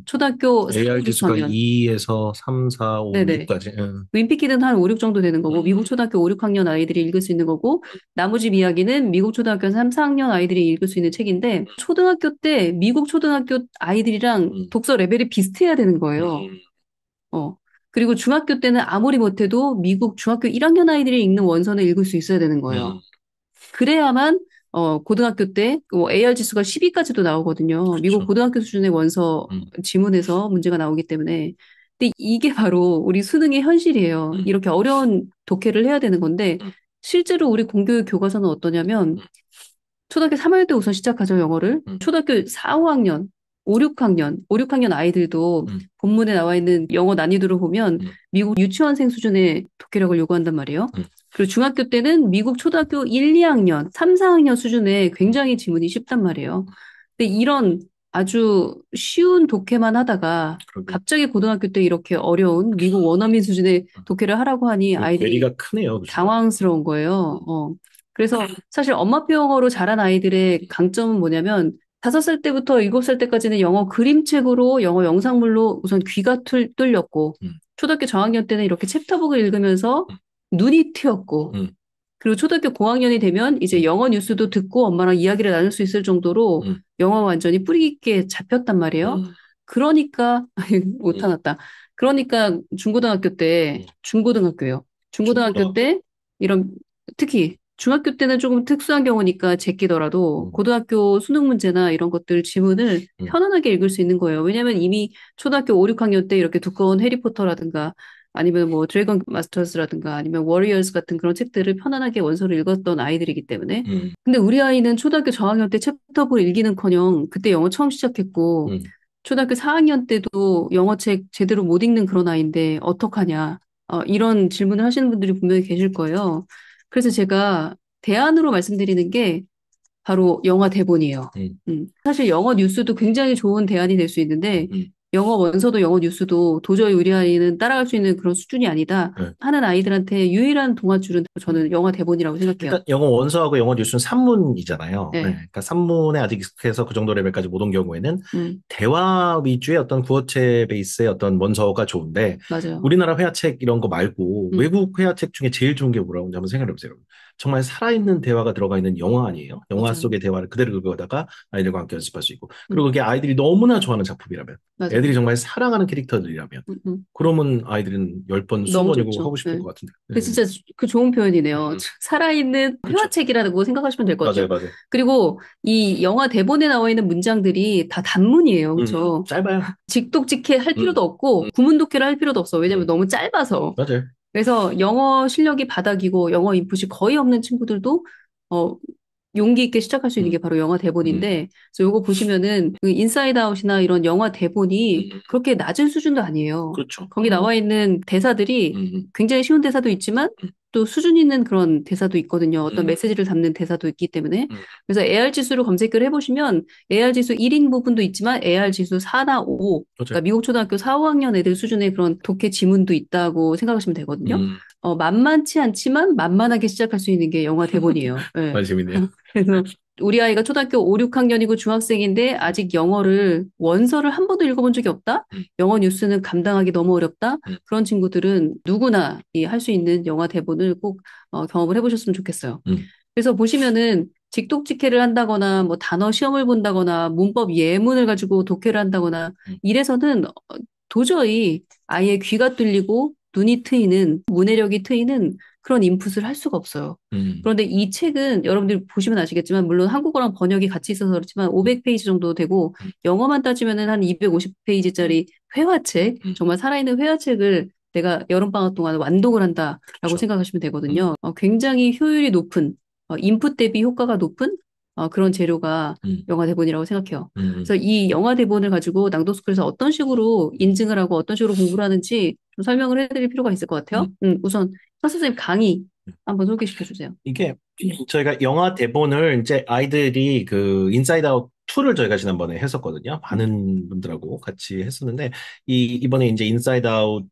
[SPEAKER 2] 초등학교 4, 5,
[SPEAKER 1] AR 지수가
[SPEAKER 2] 6학년.
[SPEAKER 1] 2에서 3, 4, 5,
[SPEAKER 2] 네네.
[SPEAKER 1] 6까지.
[SPEAKER 2] 윈피키드는 한 5, 6 정도 되는 거고, 미국
[SPEAKER 1] 음,
[SPEAKER 2] 초등학교 5, 6학년 아이들이 읽을 수 있는 거고, 나무집 이야기는 미국 초등학교 3, 4학년 아이들이 읽을 수 있는 책인데, 초등학교 때 미국 초등학교 아이들이랑
[SPEAKER 1] 음,
[SPEAKER 2] 독서 레벨이 비슷해야 되는 거예요.
[SPEAKER 1] 음,
[SPEAKER 2] 어. 그리고 중학교 때는 아무리 못해도 미국 중학교 1학년 아이들이 읽는 원서는 읽을 수 있어야 되는 거예요.
[SPEAKER 1] 음,
[SPEAKER 2] 그래야만 고등학교 때 AR 지수가 10위까지도 나오거든요. 미국
[SPEAKER 1] 그렇죠.
[SPEAKER 2] 고등학교 수준의 원서
[SPEAKER 1] 음,
[SPEAKER 2] 지문에서 문제가 나오기 때문에. 근데 이게 바로 우리 수능의 현실이에요.
[SPEAKER 1] 음,
[SPEAKER 2] 이렇게 어려운 독해를 해야 되는 건데
[SPEAKER 1] 음,
[SPEAKER 2] 실제로 우리 공교육 교과서는 어떠냐면 초등학교 3학년 때 우선 시작하죠, 영어를.
[SPEAKER 1] 음,
[SPEAKER 2] 초등학교 4, 5학년 5, 6학년 아이들도
[SPEAKER 1] 음,
[SPEAKER 2] 본문에 나와 있는 영어 난이도를 보면
[SPEAKER 1] 음,
[SPEAKER 2] 미국 유치원생 수준의 독해력을 요구한단 말이에요.
[SPEAKER 1] 음,
[SPEAKER 2] 그리고 중학교 때는 미국 초등학교 1, 2학년, 3, 4학년 수준의
[SPEAKER 1] 음,
[SPEAKER 2] 굉장히 지문이 쉽단 말이에요. 근데 이런 아주 쉬운 독해만 하다가
[SPEAKER 1] 그러게.
[SPEAKER 2] 갑자기 고등학교 때 이렇게 어려운 미국 원어민 수준의 독해를 하라고 하니
[SPEAKER 1] 그
[SPEAKER 2] 아이들이
[SPEAKER 1] 괴리가 크네요, 그 주가.
[SPEAKER 2] 당황스러운 거예요. 그래서 사실 엄마표 영어로 자란 아이들의 강점은 뭐냐면 5살 때부터 7살 때까지는 영어 그림책으로 영어 영상물로 우선 귀가 뚫렸고
[SPEAKER 1] 음,
[SPEAKER 2] 초등학교 저학년 때는 이렇게 챕터북을 읽으면서
[SPEAKER 1] 음,
[SPEAKER 2] 눈이 트였고
[SPEAKER 1] 음,
[SPEAKER 2] 그리고 초등학교 고학년이 되면 이제
[SPEAKER 1] 음,
[SPEAKER 2] 영어 뉴스도 듣고 엄마랑 이야기를 나눌 수 있을 정도로
[SPEAKER 1] 음,
[SPEAKER 2] 영어가 완전히 뿌리 깊게 잡혔단 말이에요.
[SPEAKER 1] 음,
[SPEAKER 2] 그러니까
[SPEAKER 1] 음,
[SPEAKER 2] 못하났다. 그러니까
[SPEAKER 1] 음.
[SPEAKER 2] 중고등학교요. 중고등학교
[SPEAKER 1] 중고등학교.
[SPEAKER 2] 때 이런 특히 중학교 때는 조금 특수한 경우니까 제끼더라도
[SPEAKER 1] 음,
[SPEAKER 2] 고등학교 수능 문제나 이런 것들 지문을
[SPEAKER 1] 음,
[SPEAKER 2] 편안하게 읽을 수 있는 거예요. 왜냐하면 이미 초등학교 5, 6학년 때 이렇게 두꺼운 해리포터라든가 아니면 뭐 드래곤 마스터즈라든가 아니면 워리어스 같은 그런 책들을 편안하게 원서를 읽었던 아이들이기 때문에
[SPEAKER 1] 음,
[SPEAKER 2] 근데 우리 아이는 초등학교 저학년 때 챕터북을 읽기는커녕 그때 영어 처음 시작했고
[SPEAKER 1] 음.
[SPEAKER 2] 초등학교 4학년 때도 영어책 제대로 못 읽는 그런 아이인데 어떡하냐 이런 질문을 하시는 분들이 분명히 계실 거예요. 그래서 제가 대안으로 말씀드리는 게 바로 영화 대본이에요.
[SPEAKER 1] 음,
[SPEAKER 2] 사실 영어 뉴스도 굉장히 좋은 대안이 될 수 있는데
[SPEAKER 1] 음.
[SPEAKER 2] 영어 원서도 영어 뉴스도 도저히 우리 아이는 따라갈 수 있는 그런 수준이 아니다
[SPEAKER 1] 네.
[SPEAKER 2] 하는 아이들한테 유일한 동화줄은 저는
[SPEAKER 1] 음.
[SPEAKER 2] 영화 대본이라고 생각해요.
[SPEAKER 1] 일단 영어 원서하고 영어 뉴스는 산문이잖아요. 네.
[SPEAKER 2] 네,
[SPEAKER 1] 그러니까 산문에 아직 익숙해서 그 정도 레벨까지 못 온 경우에는
[SPEAKER 2] 음,
[SPEAKER 1] 대화 위주의 어떤 구어체 베이스의 어떤 원서가 좋은데
[SPEAKER 2] 맞아요.
[SPEAKER 1] 우리나라 회화책 이런 거 말고
[SPEAKER 2] 음,
[SPEAKER 1] 외국 회화책 중에 제일 좋은 게 뭐라고 한번 생각해 보세요. 정말 살아있는 대화가 들어가 있는 영화 아니에요? 영화
[SPEAKER 2] 맞아요.
[SPEAKER 1] 속의 대화를 그대로 긁어다가 아이들과 함께 연습할 수 있고 그리고
[SPEAKER 2] 음,
[SPEAKER 1] 그게 아이들이 너무나 좋아하는 작품이라면 애들이
[SPEAKER 2] 맞아요.
[SPEAKER 1] 정말 사랑하는 캐릭터들이라면
[SPEAKER 2] 음, 음.
[SPEAKER 1] 그러면 아이들은 10번,
[SPEAKER 2] 너무
[SPEAKER 1] 20번이고
[SPEAKER 2] 좋죠.
[SPEAKER 1] 하고 싶을
[SPEAKER 2] 네.
[SPEAKER 1] 것 같은데.
[SPEAKER 2] 그
[SPEAKER 1] 네.
[SPEAKER 2] 진짜 그 좋은 표현이네요.
[SPEAKER 1] 음,
[SPEAKER 2] 살아있는
[SPEAKER 1] 그렇죠.
[SPEAKER 2] 회화책이라고 생각하시면 될 것
[SPEAKER 1] 맞아요,
[SPEAKER 2] 같아요.
[SPEAKER 1] 맞아요.
[SPEAKER 2] 그리고 이 영화 대본에 나와 있는 문장들이 다 단문이에요. 그렇죠?
[SPEAKER 1] 짧아요.
[SPEAKER 2] 직독직해 할
[SPEAKER 1] 음,
[SPEAKER 2] 필요도 없고
[SPEAKER 1] 음,
[SPEAKER 2] 구문독해를 할 필요도 없어. 왜냐면
[SPEAKER 1] 음,
[SPEAKER 2] 너무 짧아서.
[SPEAKER 1] 맞아요.
[SPEAKER 2] 그래서 영어 실력이 바닥이고 영어 인풋이 거의 없는 친구들도 어, 용기 있게 시작할 수 있는 게
[SPEAKER 1] 음,
[SPEAKER 2] 바로 영화
[SPEAKER 1] 음,
[SPEAKER 2] 대본인데, 그래서 요거 보시면은 그 인사이드 아웃이나 이런 영화
[SPEAKER 1] 음,
[SPEAKER 2] 대본이
[SPEAKER 1] 음.
[SPEAKER 2] 그렇게 낮은 수준도 아니에요.
[SPEAKER 1] 그렇죠.
[SPEAKER 2] 거기 나와 있는 대사들이
[SPEAKER 1] 음,
[SPEAKER 2] 굉장히 쉬운 대사도 있지만
[SPEAKER 1] 음,
[SPEAKER 2] 또 수준 있는 그런 대사도 있거든요. 어떤
[SPEAKER 1] 음,
[SPEAKER 2] 메시지를 담는 대사도 있기 때문에.
[SPEAKER 1] 음,
[SPEAKER 2] 그래서 AR 지수를 검색을 해보시면 AR 지수 1인 부분도 있지만 AR 지수 4나 5,
[SPEAKER 1] 맞아요.
[SPEAKER 2] 그러니까 미국 초등학교 4, 5학년 애들 수준의 그런 독해 지문도 있다고 생각하시면 되거든요.
[SPEAKER 1] 음,
[SPEAKER 2] 만만치 않지만 만만하게 시작할 수 있는 게 영화 대본이에요. 예.
[SPEAKER 1] 많이 재밌네요.
[SPEAKER 2] 그래서 우리 아이가 초등학교 5, 6학년이고 중학생인데 아직 영어를 원서를 한 번도 읽어본 적이 없다?
[SPEAKER 1] 음,
[SPEAKER 2] 영어 뉴스는 감당하기 너무 어렵다?
[SPEAKER 1] 음,
[SPEAKER 2] 그런 친구들은 누구나 할 수 있는 영화 대본을 꼭 경험을 해보셨으면 좋겠어요.
[SPEAKER 1] 음,
[SPEAKER 2] 그래서 보시면은 직독직해를 한다거나 뭐 단어 시험을 본다거나 문법 예문을 가지고 독해를 한다거나
[SPEAKER 1] 음,
[SPEAKER 2] 이래서는 도저히 아이의 귀가 뚫리고 눈이 트이는 문해력이 트이는 그런 인풋을 할 수가 없어요.
[SPEAKER 1] 음,
[SPEAKER 2] 그런데 이 책은 여러분들 보시면 아시겠지만 물론 한국어랑 번역이 같이 있어서 그렇지만
[SPEAKER 1] 음,
[SPEAKER 2] 500페이지 정도 되고
[SPEAKER 1] 음,
[SPEAKER 2] 영어만 따지면은 한
[SPEAKER 1] 음,
[SPEAKER 2] 250페이지짜리 회화책,
[SPEAKER 1] 음,
[SPEAKER 2] 정말 살아있는 회화책을 내가 여름방학 동안 완독을 한다라고
[SPEAKER 1] 그렇죠.
[SPEAKER 2] 생각하시면
[SPEAKER 1] 음,
[SPEAKER 2] 되거든요. 굉장히 효율이 높은, 인풋 대비 효과가 높은 그런 재료가
[SPEAKER 1] 음,
[SPEAKER 2] 영화 대본이라고 생각해요.
[SPEAKER 1] 음,
[SPEAKER 2] 그래서 이 영화 대본을 가지고 낭독스쿨에서 어떤 식으로
[SPEAKER 1] 음,
[SPEAKER 2] 인증을 하고 어떤 식으로 공부를 하는지 좀 설명을 해드릴 필요가 있을 것 같아요.
[SPEAKER 1] 음.
[SPEAKER 2] 우선 선생님 강의 한번 소개시켜 주세요.
[SPEAKER 1] 이게 저희가 영화 대본을 이제 아이들이 그 인사이드 아웃 2를 저희가 지난번에 했었거든요. 많은 분들하고 같이 했었는데 이번에 이제 인사이드 아웃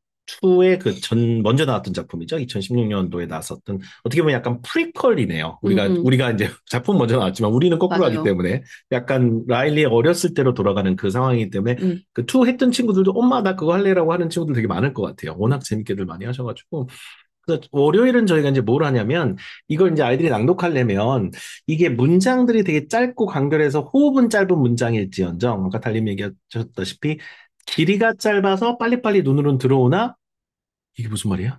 [SPEAKER 1] 2의 그 먼저 나왔던 작품이죠. 2016년도에 나왔었던 어떻게 보면 약간 프리퀄이네요.
[SPEAKER 2] 음,
[SPEAKER 1] 우리가 이제 작품 먼저 나왔지만 우리는 거꾸로 하기
[SPEAKER 2] 맞아요.
[SPEAKER 1] 때문에 약간 라일리의 어렸을 때로 돌아가는 그 상황이기 때문에
[SPEAKER 2] 음,
[SPEAKER 1] 그 2 했던 친구들도 엄마 나 그거 할래라고 하는 친구들 되게 많을 것 같아요. 워낙 재밌게들 많이 하셔가지고 그래서 월요일은 저희가 이제 뭘 하냐면 이걸 이제 아이들이 낭독하려면 이게 문장들이 되게 짧고 간결해서 호흡은 짧은 문장일지언정 아까 달님 얘기하셨다시피 길이가 짧아서 빨리빨리 눈으로는 들어오나 이게 무슨 말이야?
[SPEAKER 2] 어,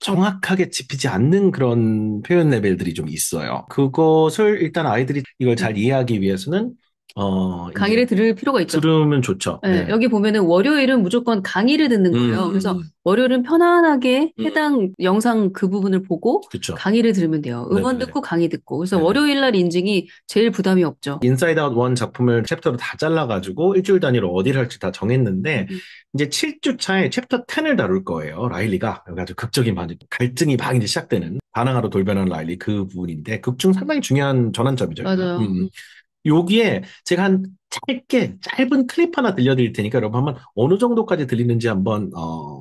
[SPEAKER 1] 정확하게 짚히지 않는 그런 표현 레벨들이 좀 있어요. 그것을 일단 아이들이 이걸 잘
[SPEAKER 2] 음,
[SPEAKER 1] 이해하기 위해서는 이제
[SPEAKER 2] 강의를 들을 필요가 있죠.
[SPEAKER 1] 들으면 좋죠.
[SPEAKER 2] 네,
[SPEAKER 1] 네.
[SPEAKER 2] 여기 보면은 월요일은 무조건 강의를 듣는 거예요. 그래서 월요일은 편안하게 해당 영상 그 부분을 보고
[SPEAKER 1] 그쵸.
[SPEAKER 2] 강의를 들으면 돼요. 음원
[SPEAKER 1] 네네네.
[SPEAKER 2] 듣고 강의 듣고. 그래서
[SPEAKER 1] 네네.
[SPEAKER 2] 월요일 날 인증이 제일 부담이 없죠.
[SPEAKER 1] 인사이드 아웃 원 작품을 챕터로 다 잘라가지고 일주일 단위로 어디를 할지 다 정했는데
[SPEAKER 2] 음.
[SPEAKER 1] 이제 7주 차에 챕터 10을 다룰 거예요. 라일리가. 그래가지고 극적인 갈등이 막 이제 시작되는 반항아로 돌변한 라일리 그 부분인데 극 중 상당히 중요한 전환점이죠. 여기가.
[SPEAKER 2] 맞아요.
[SPEAKER 1] 여기에 제가 한 짧은 클립 하나 들려드릴 테니까 여러분 한번 어느 정도까지 들리는지 한번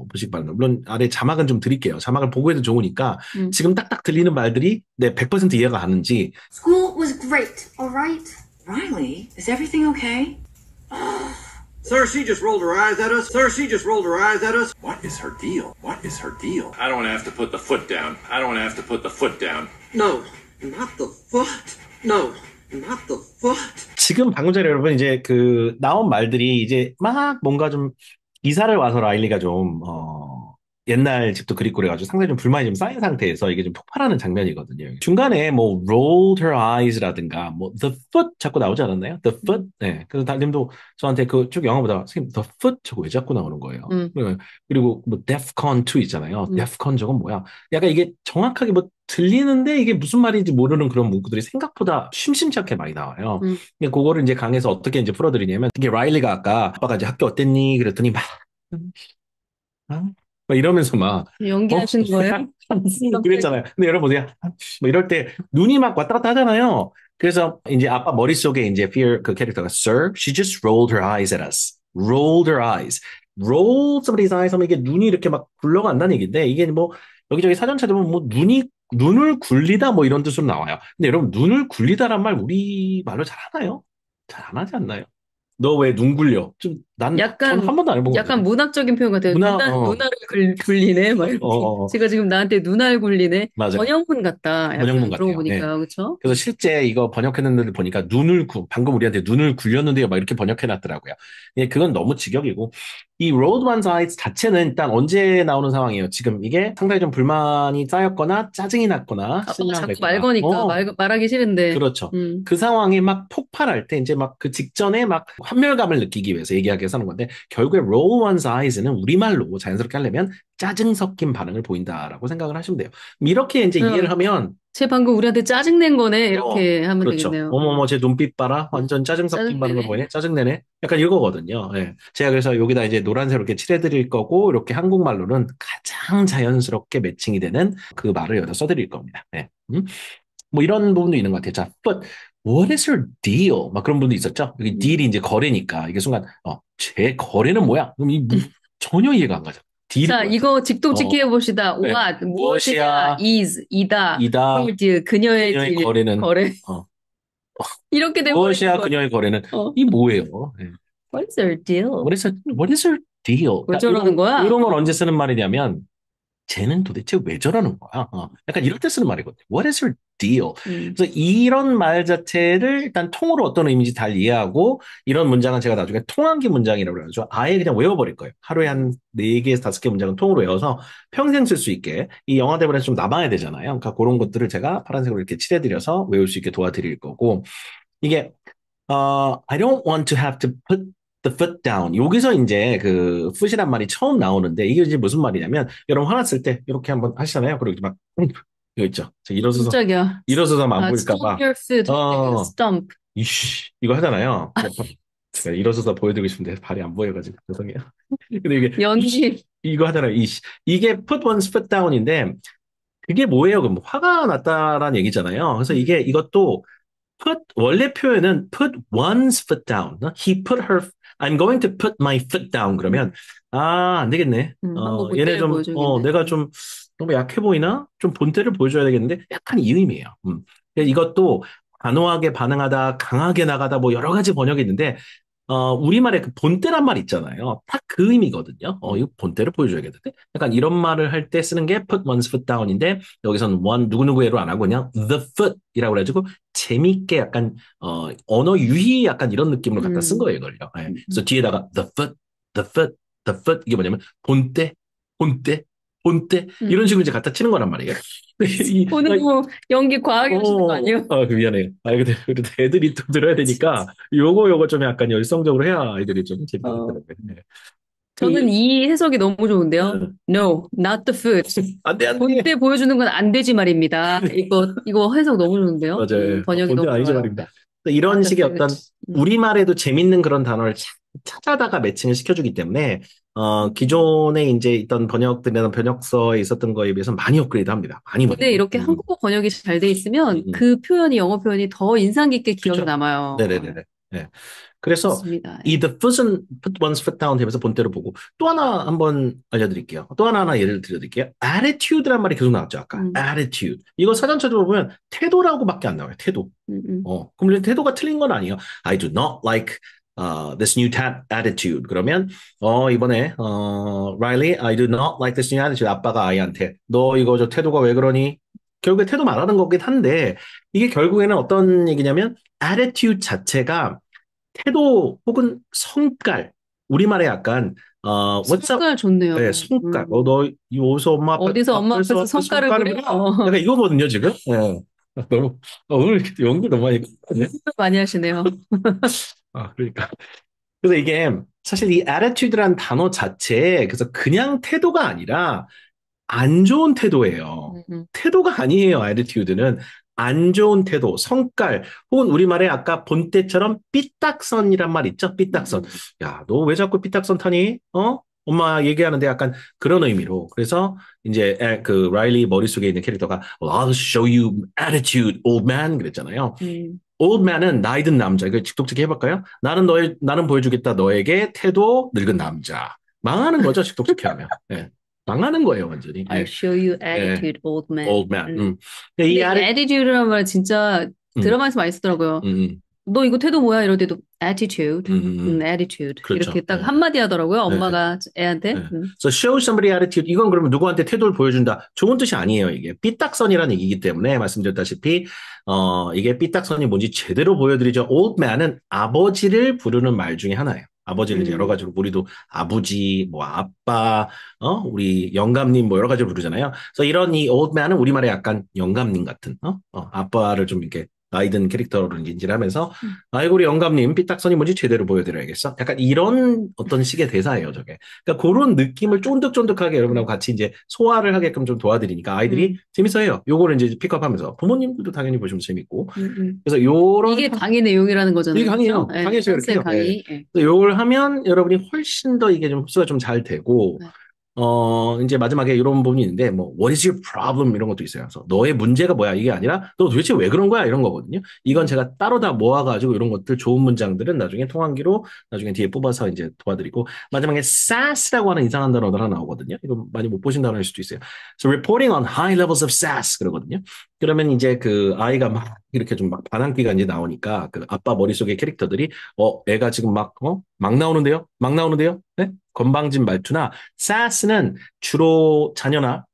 [SPEAKER 1] 보시기 바랍니다. 물론 아래 자막은 좀 드릴게요. 자막을 보고 해도 좋으니까
[SPEAKER 2] 음.
[SPEAKER 1] 지금 딱딱 들리는 말들이 네, 100% 이해가 가는지.
[SPEAKER 3] School was great, all right?
[SPEAKER 4] Riley, is everything okay?
[SPEAKER 5] Sir, she just rolled her eyes at us. Sir, she just rolled her eyes at us. What is her deal? What is her deal?
[SPEAKER 6] I don't want to have to put the foot down. I don't want to have to put the foot down.
[SPEAKER 5] No, not the foot. No, not the foot.
[SPEAKER 1] 지금 방금 전에 여러분 이제 그 나온 말들이 이제 막 뭔가 좀 이사를 와서 라일리가 좀 옛날 집도 그립고 그래가지고 상당히 좀 불만이 좀 쌓인 상태에서 이게 좀 폭발하는 장면이거든요. 중간에 뭐 rolled her eyes라든가 뭐 the foot 자꾸 나오지 않았나요? The foot. 네. 그래서 달님도 저한테 그 쭉 영화 보다가 선생님 the foot 저거 왜 자꾸 나오는 거예요? 그리고 뭐 defcon 2 있잖아요. defcon 저건 뭐야? 약간 이게 정확하게 뭐 들리는데 이게 무슨 말인지 모르는 그런 문구들이 생각보다 심심치 않게 많이 나와요. 근데 그거를 이제 강에서 어떻게 이제 풀어드리냐면 이게 라일리가 아까 아빠가 이제 학교 어땠니? 그랬더니 막 이러면서 막
[SPEAKER 2] 연기하시는 거예요?
[SPEAKER 1] 그랬잖아요. 근데 여러분 보세요. 뭐 이럴 때 눈이 막 왔다 갔다 하잖아요. 그래서 이제 아빠 머릿속에 이제 Fear 그 캐릭터가 Sir, she just rolled her eyes at us. Rolled her eyes. Rolled somebody's eyes 하면 이게 눈이 이렇게 막 굴러간다는 얘기인데 이게 뭐 여기저기 사전 찾아보면 뭐 눈을 굴리다 뭐 이런 뜻으로 나와요. 근데 여러분 눈을 굴리다란 말 우리 말로 잘 하나요? 잘 안 하지 않나요? 너 왜 눈 굴려? 전
[SPEAKER 2] 약간
[SPEAKER 1] 한 번도 안 해본 것
[SPEAKER 2] 약간
[SPEAKER 1] 같아요.
[SPEAKER 2] 문학적인 표현 같아요. 누나를 굴리네. 막 이렇게.
[SPEAKER 1] 어.
[SPEAKER 2] 제가 지금 나한테 누나를 굴리네.
[SPEAKER 1] 맞아요.
[SPEAKER 2] 번역문 같다. 약간
[SPEAKER 1] 번역문
[SPEAKER 2] 그러고
[SPEAKER 1] 같아요.
[SPEAKER 2] 보니까
[SPEAKER 1] 네.
[SPEAKER 2] 그렇죠?
[SPEAKER 1] 그래서 실제 이거 번역했는 데를 보니까 방금 우리한테 눈을 굴렸는데요. 막 이렇게 번역해놨더라고요. 예, 그건 너무 직역이고. 이 Road One's Eyes 자체는 일단 언제 나오는 상황이에요? 지금 이게 상당히 좀 불만이 쌓였거나 짜증이 났거나
[SPEAKER 2] 아빠가 자꾸
[SPEAKER 1] 실망했거나.
[SPEAKER 2] 말 거니까 말하기 싫은데.
[SPEAKER 1] 그렇죠. 그 상황이 막 폭발할 때 이제 막 그 직전에 막 환멸감을 느끼기 위해서 얘기하기 위해서 하는 건데 결국에 Roll One's Eyes는 우리말로 자연스럽게 하려면 짜증 섞인 반응을 보인다라고 생각을 하시면 돼요. 이렇게 이제 이해를 하면
[SPEAKER 2] 쟤 방금 우리한테 짜증낸 거네. 이렇게 하면
[SPEAKER 1] 그렇죠.
[SPEAKER 2] 되겠네요.
[SPEAKER 1] 어머머, 제 눈빛 봐라. 완전 짜증 섞인 반응을 보이네. 짜증내네. 약간 이거거든요. 예. 제가 그래서 여기다 이제 노란색으로 이렇게 칠해드릴 거고, 이렇게 한국말로는 가장 자연스럽게 매칭이 되는 그 말을 여기다 써드릴 겁니다. 예. 뭐 이런 부분도 있는 것 같아요. 자, but what is her deal? 막 그런 분도 있었죠. 여기 deal이 이제 거래니까 이게 순간 제 거래는 뭐야? 그럼 전혀 이해가 안 가죠.
[SPEAKER 2] 자, 이거 직독직해 봅시다.
[SPEAKER 1] 네.
[SPEAKER 2] what,
[SPEAKER 1] 무엇이야,
[SPEAKER 2] 무엇이야, is, 이다, her deal, 그녀의 딜,
[SPEAKER 1] 거래는
[SPEAKER 2] 거래. 이렇게 되면
[SPEAKER 1] 무엇이야 그녀의 거래는 이 뭐예요? 네.
[SPEAKER 2] What is her deal?
[SPEAKER 1] What is her deal?
[SPEAKER 2] 왜 저러는 거야?
[SPEAKER 1] 이런 건 언제 쓰는 말이냐면 쟤는 도대체 왜 저러는 거야? 약간 이럴 때 쓰는 말이거든요. What is her deal? 그래서 이런 말 자체를 일단 통으로 어떤 의미인지 잘 이해하고 이런 문장은 제가 나중에 통한기 문장이라고 그래가지고 아예 그냥 외워버릴 거예요. 하루에 한 4개에서 5개 문장은 통으로 외워서 평생 쓸 수 있게 이 영화 대본에 좀 남아야 되잖아요. 그러니까 그런 것들을 제가 파란색으로 이렇게 칠해드려서 외울 수 있게 도와드릴 거고 이게 I don't want to have to put the foot down. 여기서 이제 그 foot이란 말이 처음 나오는데 이게 이제 무슨 말이냐면 여러분 화났을 때 이렇게 한번 하시잖아요. 그리고 막 이거 있죠. 일어서서 안 보일까 봐.
[SPEAKER 2] Stomp your foot. Stomp.
[SPEAKER 1] 이씨 이거 하잖아요. 제가 일어서서 보여드리고 싶은데 발이 안 보여가지고 죄송해요. 근데 이게
[SPEAKER 2] 연기.
[SPEAKER 1] 이거 하잖아요. 이게 put one's foot down인데 그게 뭐예요? 그럼 화가 났다라는 얘기잖아요. 그래서 이것도 put 원래 표현은 put one's foot down. I'm going to put my foot down. 그러면 안 되겠네. 얘네 좀 내가 좀 너무 약해 보이나? 좀 본때를 보여줘야 되겠는데 약간 이 의미예요. 이것도 단호하게 반응하다, 강하게 나가다 뭐 여러 가지 번역이 있는데 우리말에 그 본때란 말 있잖아요. 딱 그 의미거든요. 이거 본때를 보여줘야겠는데? 약간 이런 말을 할 때 쓰는 게 put one's foot down인데, 여기서는 one, 누구누구로 안 하고 그냥 the foot이라고 그래가지고, 재밌게 약간, 언어 유희 약간 이런 느낌으로 갖다 쓴 거예요, 이걸요. 네. 그래서 뒤에다가 the foot, the foot, the foot. 이게 뭐냐면, 본때, 본때 이런 식으로 이제 갖다 치는 거란 말이에요.
[SPEAKER 2] 오늘 뭐 연기 과하게 하시는 거 아니에요?
[SPEAKER 1] 미안해요. 그래도 애들이 또 들어야 되니까 요거 좀 약간 열성적으로 해야 아이들이 좀 재밌게 듣더라고요. 네.
[SPEAKER 2] 저는 이 해석이 너무 좋은데요.
[SPEAKER 1] 네.
[SPEAKER 2] No, not the food.
[SPEAKER 1] 안 돼.
[SPEAKER 2] 본때 보여주는 건 안 되지 말입니다. 이거 해석 너무 좋은데요.
[SPEAKER 1] 맞아요.
[SPEAKER 2] 번역이
[SPEAKER 1] 본때
[SPEAKER 2] 너무
[SPEAKER 1] 아니죠
[SPEAKER 2] 좋아요.
[SPEAKER 1] 말입니다. 이런
[SPEAKER 2] not the
[SPEAKER 1] 식의
[SPEAKER 2] food.
[SPEAKER 1] 어떤 우리말에도 재밌는 그런 단어를 찾아다가 매칭을 시켜주기 때문에 기존에 이제 있던 번역들이나 번역서에 있었던 거에 비해서 많이 업그레이드 합니다. 많이.
[SPEAKER 2] 근데 이렇게 한국어 번역이 잘 돼 있으면 그 표현이 영어 표현이 더 인상 깊게 기억에
[SPEAKER 1] 그쵸?
[SPEAKER 2] 남아요.
[SPEAKER 1] 네네네. 네. 그래서
[SPEAKER 2] 좋습니다.
[SPEAKER 1] 이 The Foot's Put One's Foot Down 되면서 본때로 보고 또 하나 한번 알려드릴게요. 또 하나 예를 들어드릴게요. Attitude란 말이 계속 나왔죠 아까. Attitude. 이거 사전 찾아보면 태도라고밖에 안 나와요. 태도. 그럼 태도가 틀린 건 아니에요. I do not like this new attitude. 그러면 이번에 Riley, I do not like this new attitude. 아빠가 아이한테 너 이거 저 태도가 왜 그러니? 결국에 태도 말하는 거긴 한데 이게 결국에는 어떤 얘기냐면 attitude 자체가 태도 혹은 성깔 우리말에 약간
[SPEAKER 2] 성깔 좋네요.
[SPEAKER 1] 네, 성깔. 너 여기서 엄마
[SPEAKER 2] 어디서 엄마 앞에서 성깔을 부려?
[SPEAKER 1] 약간 이거거든요 지금. 네. 너무 오늘 연구 너무 많이
[SPEAKER 2] 많이 하시네요.
[SPEAKER 1] 그러니까 그래서 이게 사실 이 attitude란 단어 자체에 그래서 그냥 태도가 아니라 안 좋은 태도예요. 태도가 아니에요. attitude는 안 좋은 태도, 성깔, 혹은 우리말에 아까 본때처럼 삐딱선이란 말 있죠? 삐딱선. 야, 너 왜 자꾸 삐딱선 타니? 엄마 얘기하는데 약간 그런 의미로. 그래서 이제 그 라일리 머릿속에 있는 캐릭터가 well, I'll show you attitude, old man 그랬잖아요. old man은 나이 든 남자. 이거 직독직해 해볼까요? 나는 보여주겠다. 너에게 태도 늙은 남자. 망하는 거죠, 직독직해 하면. 네. 망하는 거예요, 완전히.
[SPEAKER 2] I'll show you attitude, old man.
[SPEAKER 1] old man.
[SPEAKER 2] 근데 이 attitude라는 말 진짜 드라마에서 많이 쓰더라고요. 너 이거 태도 뭐야? 이럴 때도 attitude, attitude.
[SPEAKER 1] 그렇죠.
[SPEAKER 2] 이렇게 딱 한마디 하더라고요. 엄마가 애한테.
[SPEAKER 1] So show somebody attitude. 이건 그러면 누구한테 태도를 보여준다. 좋은 뜻이 아니에요, 이게. 삐딱선이라는 얘기이기 때문에 말씀드렸다시피 이게 삐딱선이 뭔지 제대로 보여드리죠. old man은 아버지를 부르는 말 중에 하나예요. 아버지를 이제 여러 가지로 우리도 아버지, 뭐 아빠, 우리 영감님 뭐 여러 가지로 부르잖아요. 그래서 이런 이 old man은 우리말에 약간 영감님 같은, 아빠를 좀 이렇게 나이 든 캐릭터로 인지를 하면서 아이고 우리 영감님 삐딱선이 뭔지 제대로 보여드려야겠어. 약간 이런 어떤 식의 대사예요, 저게. 그러니까 그런 느낌을 쫀득쫀득하게 여러분하고 같이 이제 소화를 하게끔 좀 도와드리니까 아이들이 재밌어요. 요거를 이제 픽업하면서 부모님들도 당연히 보시면 재밌고. 그래서 요런
[SPEAKER 2] 이게 강의 내용이라는 거잖아요.
[SPEAKER 1] 이게 강의요.
[SPEAKER 2] 그렇죠?
[SPEAKER 1] 강의에서 이렇게 해요.
[SPEAKER 2] 강의.
[SPEAKER 1] 그래서 요걸 하면 여러분이 훨씬 더 이게 좀 흡수가 좀 잘 되고 이제 마지막에 이런 부분이 있는데, 뭐, what is your problem? 이런 것도 있어요. 그래서 너의 문제가 뭐야? 이게 아니라, 너 도대체 왜 그런 거야? 이런 거거든요. 이건 제가 따로 다 모아가지고 이런 것들 좋은 문장들은 나중에 통한기로 나중에 뒤에 뽑아서 이제 도와드리고, 마지막에 sass라고 하는 이상한 단어가 하나 나오거든요. 이거 많이 못 보신 단어일 수도 있어요. So reporting on high levels of sass 그러거든요. 그러면 이제 그 아이가 막 이렇게 좀 막 반항기가 이제 나오니까 그 아빠 머릿속의 캐릭터들이 애가 지금 막 나오는데요? 막 나오는데요? 네? 건방진 말투나 sass는 주로 자녀나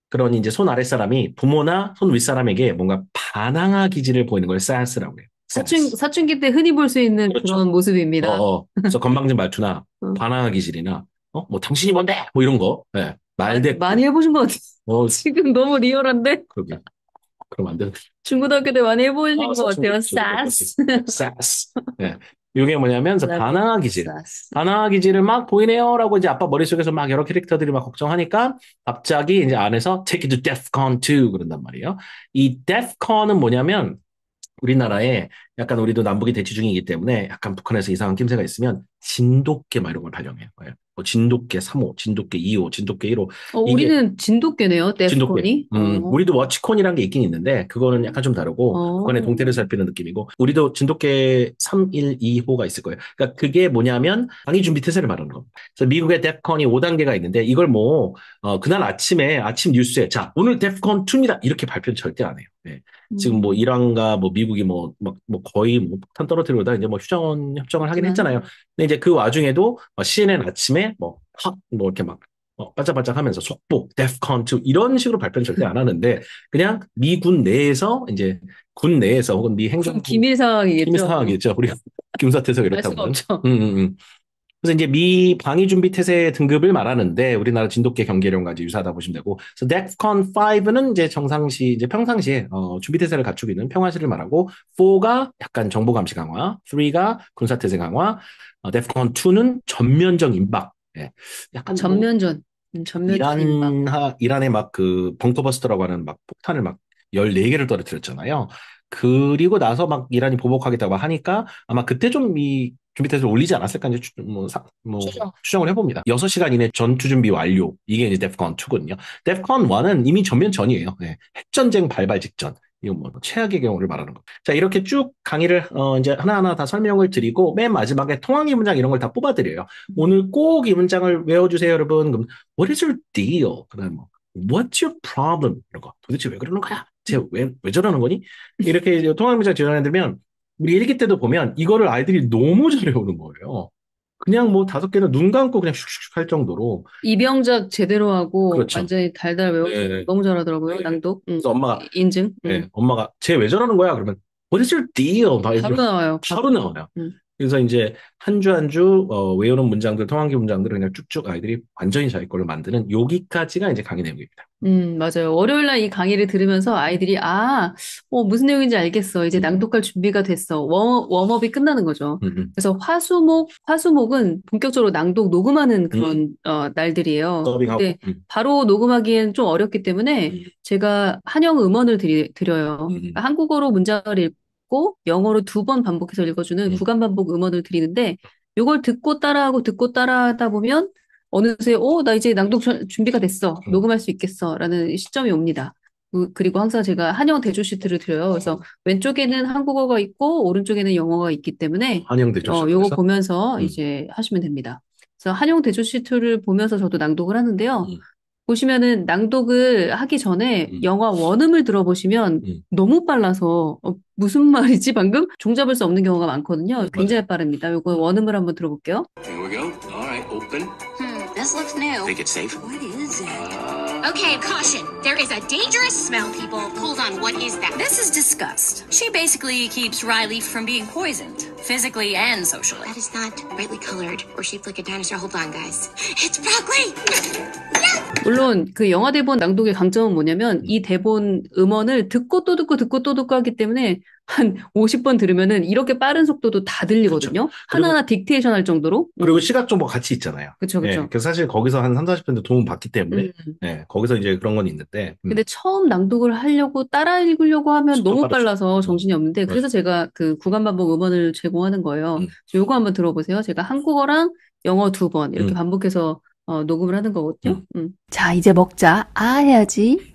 [SPEAKER 1] 그런 이제 손 아랫사람이 부모나 손 윗사람에게 뭔가 반항아 기질을 보이는 걸 sass라고 해요.
[SPEAKER 2] 사춘기 때 흔히 볼 수 있는
[SPEAKER 1] 그렇죠.
[SPEAKER 2] 그런 모습입니다.
[SPEAKER 1] 그래서 건방진 말투나 반항아 기질이나 뭐 당신이 뭔데? 뭐 이런 거. 네. 말대
[SPEAKER 2] 많이 해보신 것 같아요. 지금 너무 리얼한데?
[SPEAKER 1] 그러게. 그럼 안 되는.
[SPEAKER 2] 중고등학교 때 많이 해보신 것 같아요. sass.
[SPEAKER 1] sass. 네. 이게 뭐냐면 반항아 기질. 반항아 기질을 막 보이네요라고 이제 아빠 머릿속에서 막 여러 캐릭터들이 막 걱정하니까 갑자기 이제 안에서 take it to DEFCON 2 그런단 말이에요. 이 DEFCON은 뭐냐면 우리나라에 약간 우리도 남북이 대치 중이기 때문에 약간 북한에서 이상한 낌새가 있으면 진돗개 막 이런 걸 발령해요. 뭐 진돗개 3호, 진돗개 2호, 진돗개 1호.
[SPEAKER 2] 우리는 진돗개네요. 데프콘이.
[SPEAKER 1] 우리도 워치콘이라는 게 있긴 있는데 그거는 약간 좀 다르고 북한의 동태를 살피는 느낌이고 우리도 진돗개 312호가 있을 거예요. 그러니까 그게 뭐냐면 방위 준비 태세를 말하는 겁니다. 그래서 미국의 데프콘이 5단계가 있는데 이걸 뭐 그날 아침에 아침 뉴스에 자 오늘 데프콘 2입니다 이렇게 발표는 절대 안 해요. 네. 지금 뭐 이란과 뭐 미국이 뭐 거의 뭐 폭탄 떨어뜨리려다 이제 뭐 휴전 협정을 하긴 했잖아요. 근데 이제 그 와중에도 CNN 아침에 뭐 이렇게 막 반짝반짝 하면서 속보, 데프콘 2 이런 식으로 발표는 절대 안 하는데 그냥 미군 내에서 이제 군 내에서 혹은 미 행정부
[SPEAKER 2] 기밀 상황이겠죠.
[SPEAKER 1] 기밀 상황이겠죠. 우리가 김사태서 이렇다고.
[SPEAKER 2] 알 수가 없죠.
[SPEAKER 1] 그래서 이제 미 방위 준비 태세 등급을 말하는데 우리나라 진돗개 경계령과 이제 유사하다 보시면 되고, 그래서 DEFCON 5는 이제 정상시 이제 평상시에 준비 태세를 갖추고 있는 평화시를 말하고, 4가 약간 정보 감시 강화, 3가 군사 태세 강화, DEFCON 2는 전면적 임박. 예. 약간 뭐
[SPEAKER 2] 전면전. 전면전 임박.
[SPEAKER 1] 이란의 막 그 벙커버스터라고 하는 막 폭탄을 막 14개를 떨어뜨렸잖아요. 그리고 나서 막 이란이 보복하겠다고 하니까 아마 그때 좀 이 준비 태세를 올리지 않았을까 이제 추정을 해봅니다. 6시간 이내 전투 준비 완료. 이게 이제 데프콘 2거든요. 데프콘 1은 이미 전면전이에요. 네. 핵전쟁 발발 직전. 이거 뭐 최악의 경우를 말하는 거. 자, 이렇게 쭉 강의를 이제 하나하나 다 설명을 드리고 맨 마지막에 통항이 문장 이런 걸 다 뽑아드려요. 오늘 꼭 이 문장을 외워주세요, 여러분. 그럼 What is your deal? 그다음 뭐 What's your problem? 이런 거. 도대체 왜 그러는 거야? 왜 저러는 거니? 이렇게 이제 통항 문장 지원해드리면 우리 일기 때도 보면 이거를 아이들이 너무 잘 외우는 거예요. 그냥 뭐 5개는 눈 감고 그냥 슉슉슉 할 정도로.
[SPEAKER 2] 이병작 제대로 하고
[SPEAKER 1] 그렇죠.
[SPEAKER 2] 완전히 달달 외워
[SPEAKER 1] 네.
[SPEAKER 2] 너무 잘하더라고요.
[SPEAKER 1] 네.
[SPEAKER 2] 낭독.
[SPEAKER 1] 그래서 엄마가
[SPEAKER 2] 인증.
[SPEAKER 1] 엄마가 쟤 왜 저러는 거야? 그러면 What is your deal?
[SPEAKER 2] 바로 나와요.
[SPEAKER 1] 바로 나와요. 그래서 이제 한 주 한 주 외우는 문장들, 통항기 문장들을 그냥 쭉쭉 아이들이 완전히 자기 걸로 만드는 여기까지가 이제 강의 내용입니다.
[SPEAKER 2] 맞아요. 월요일 날 이 강의를 들으면서 아이들이 무슨 내용인지 알겠어. 이제 낭독할 준비가 됐어. 웜업이 끝나는 거죠. 그래서 화수목은 본격적으로 낭독 녹음하는 그런 날들이에요.
[SPEAKER 1] 더빙하고.
[SPEAKER 2] 근데 바로 녹음하기엔 좀 어렵기 때문에 제가 한영 음원을 드려요. 그러니까 한국어로 문장을 읽고 영어로 2번 반복해서 읽어주는 구간 반복 음원을 드리는데 이걸 듣고 따라하다 보면 어느새 나 이제 낭독 준비가 됐어. 녹음할 수 있겠어. 라는 시점이 옵니다. 그리고 항상 제가 한영 대조 시트를 드려요. 그래서 왼쪽에는 한국어가 있고 오른쪽에는 영어가 있기 때문에
[SPEAKER 1] 한영 대조 시트.
[SPEAKER 2] 요거 보면서 이제 하시면 됩니다. 그래서 한영 대조 시트를 보면서 저도 낭독을 하는데요. 보시면은 낭독을 하기 전에 영화 원음을 들어보시면 너무 빨라서 무슨 말이지 방금? 종잡을 수 없는 경우가 많거든요. 굉장히 빠릅니다. 요거 원음을 한번 들어볼게요.
[SPEAKER 5] Here we go. All right, open.
[SPEAKER 7] This looks new.
[SPEAKER 5] Think it's safe?
[SPEAKER 7] What is it? Okay, caution. There is a dangerous smell, people. Hold on, what is that? This is disgust. She basically keeps Riley from being poisoned, physically and socially.
[SPEAKER 3] That is not brightly colored or shaped like a dinosaur. Hold on, guys. It's broccoli!
[SPEAKER 2] 물론 그 영화 대본 낭독의 강점은 뭐냐면 이 대본 음원을 듣고 또 듣고 하기 때문에 한 50번 들으면은 이렇게 빠른 속도도 다 들리거든요.
[SPEAKER 1] 그렇죠.
[SPEAKER 2] 하나하나 딕테이션 할 정도로.
[SPEAKER 1] 그리고 시각 정보가 같이 있잖아요.
[SPEAKER 2] 그렇죠.
[SPEAKER 1] 그래서 사실 거기서 한 3, 40분 도움 받기 때문에 거기서 이제 그런 건 있는데.
[SPEAKER 2] 근데 처음 낭독을 하려고 따라 읽으려고 하면 너무 빨라서 정신이 없는데 그래서 제가 그 구간 반복 음원을 제공하는 거예요. 요거 한번 들어보세요. 제가 한국어랑 영어 2번 이렇게 반복해서 녹음을 하는 거거든요. 자, 이제 먹자. 해야지.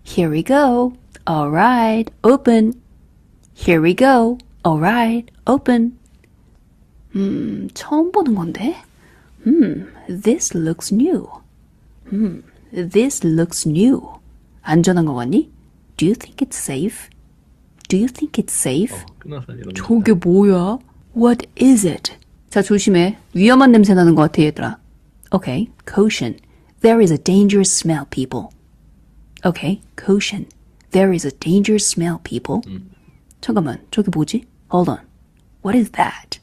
[SPEAKER 2] Here we go. Alright, open. Here we go. Alright, open. 처음 보는 건데? This looks new. This looks new. 안전한 거 같니? Do you think it's safe? Do you think it's safe? 저게 뭐야? What is it? 자, 조심해. 위험한 냄새 나는 것 같아, 얘들아. Okay, caution. There is a dangerous smell, people. Okay, caution. There is a dangerous smell, people. 잠깐만, 저기 뭐지? Hold on. What is that?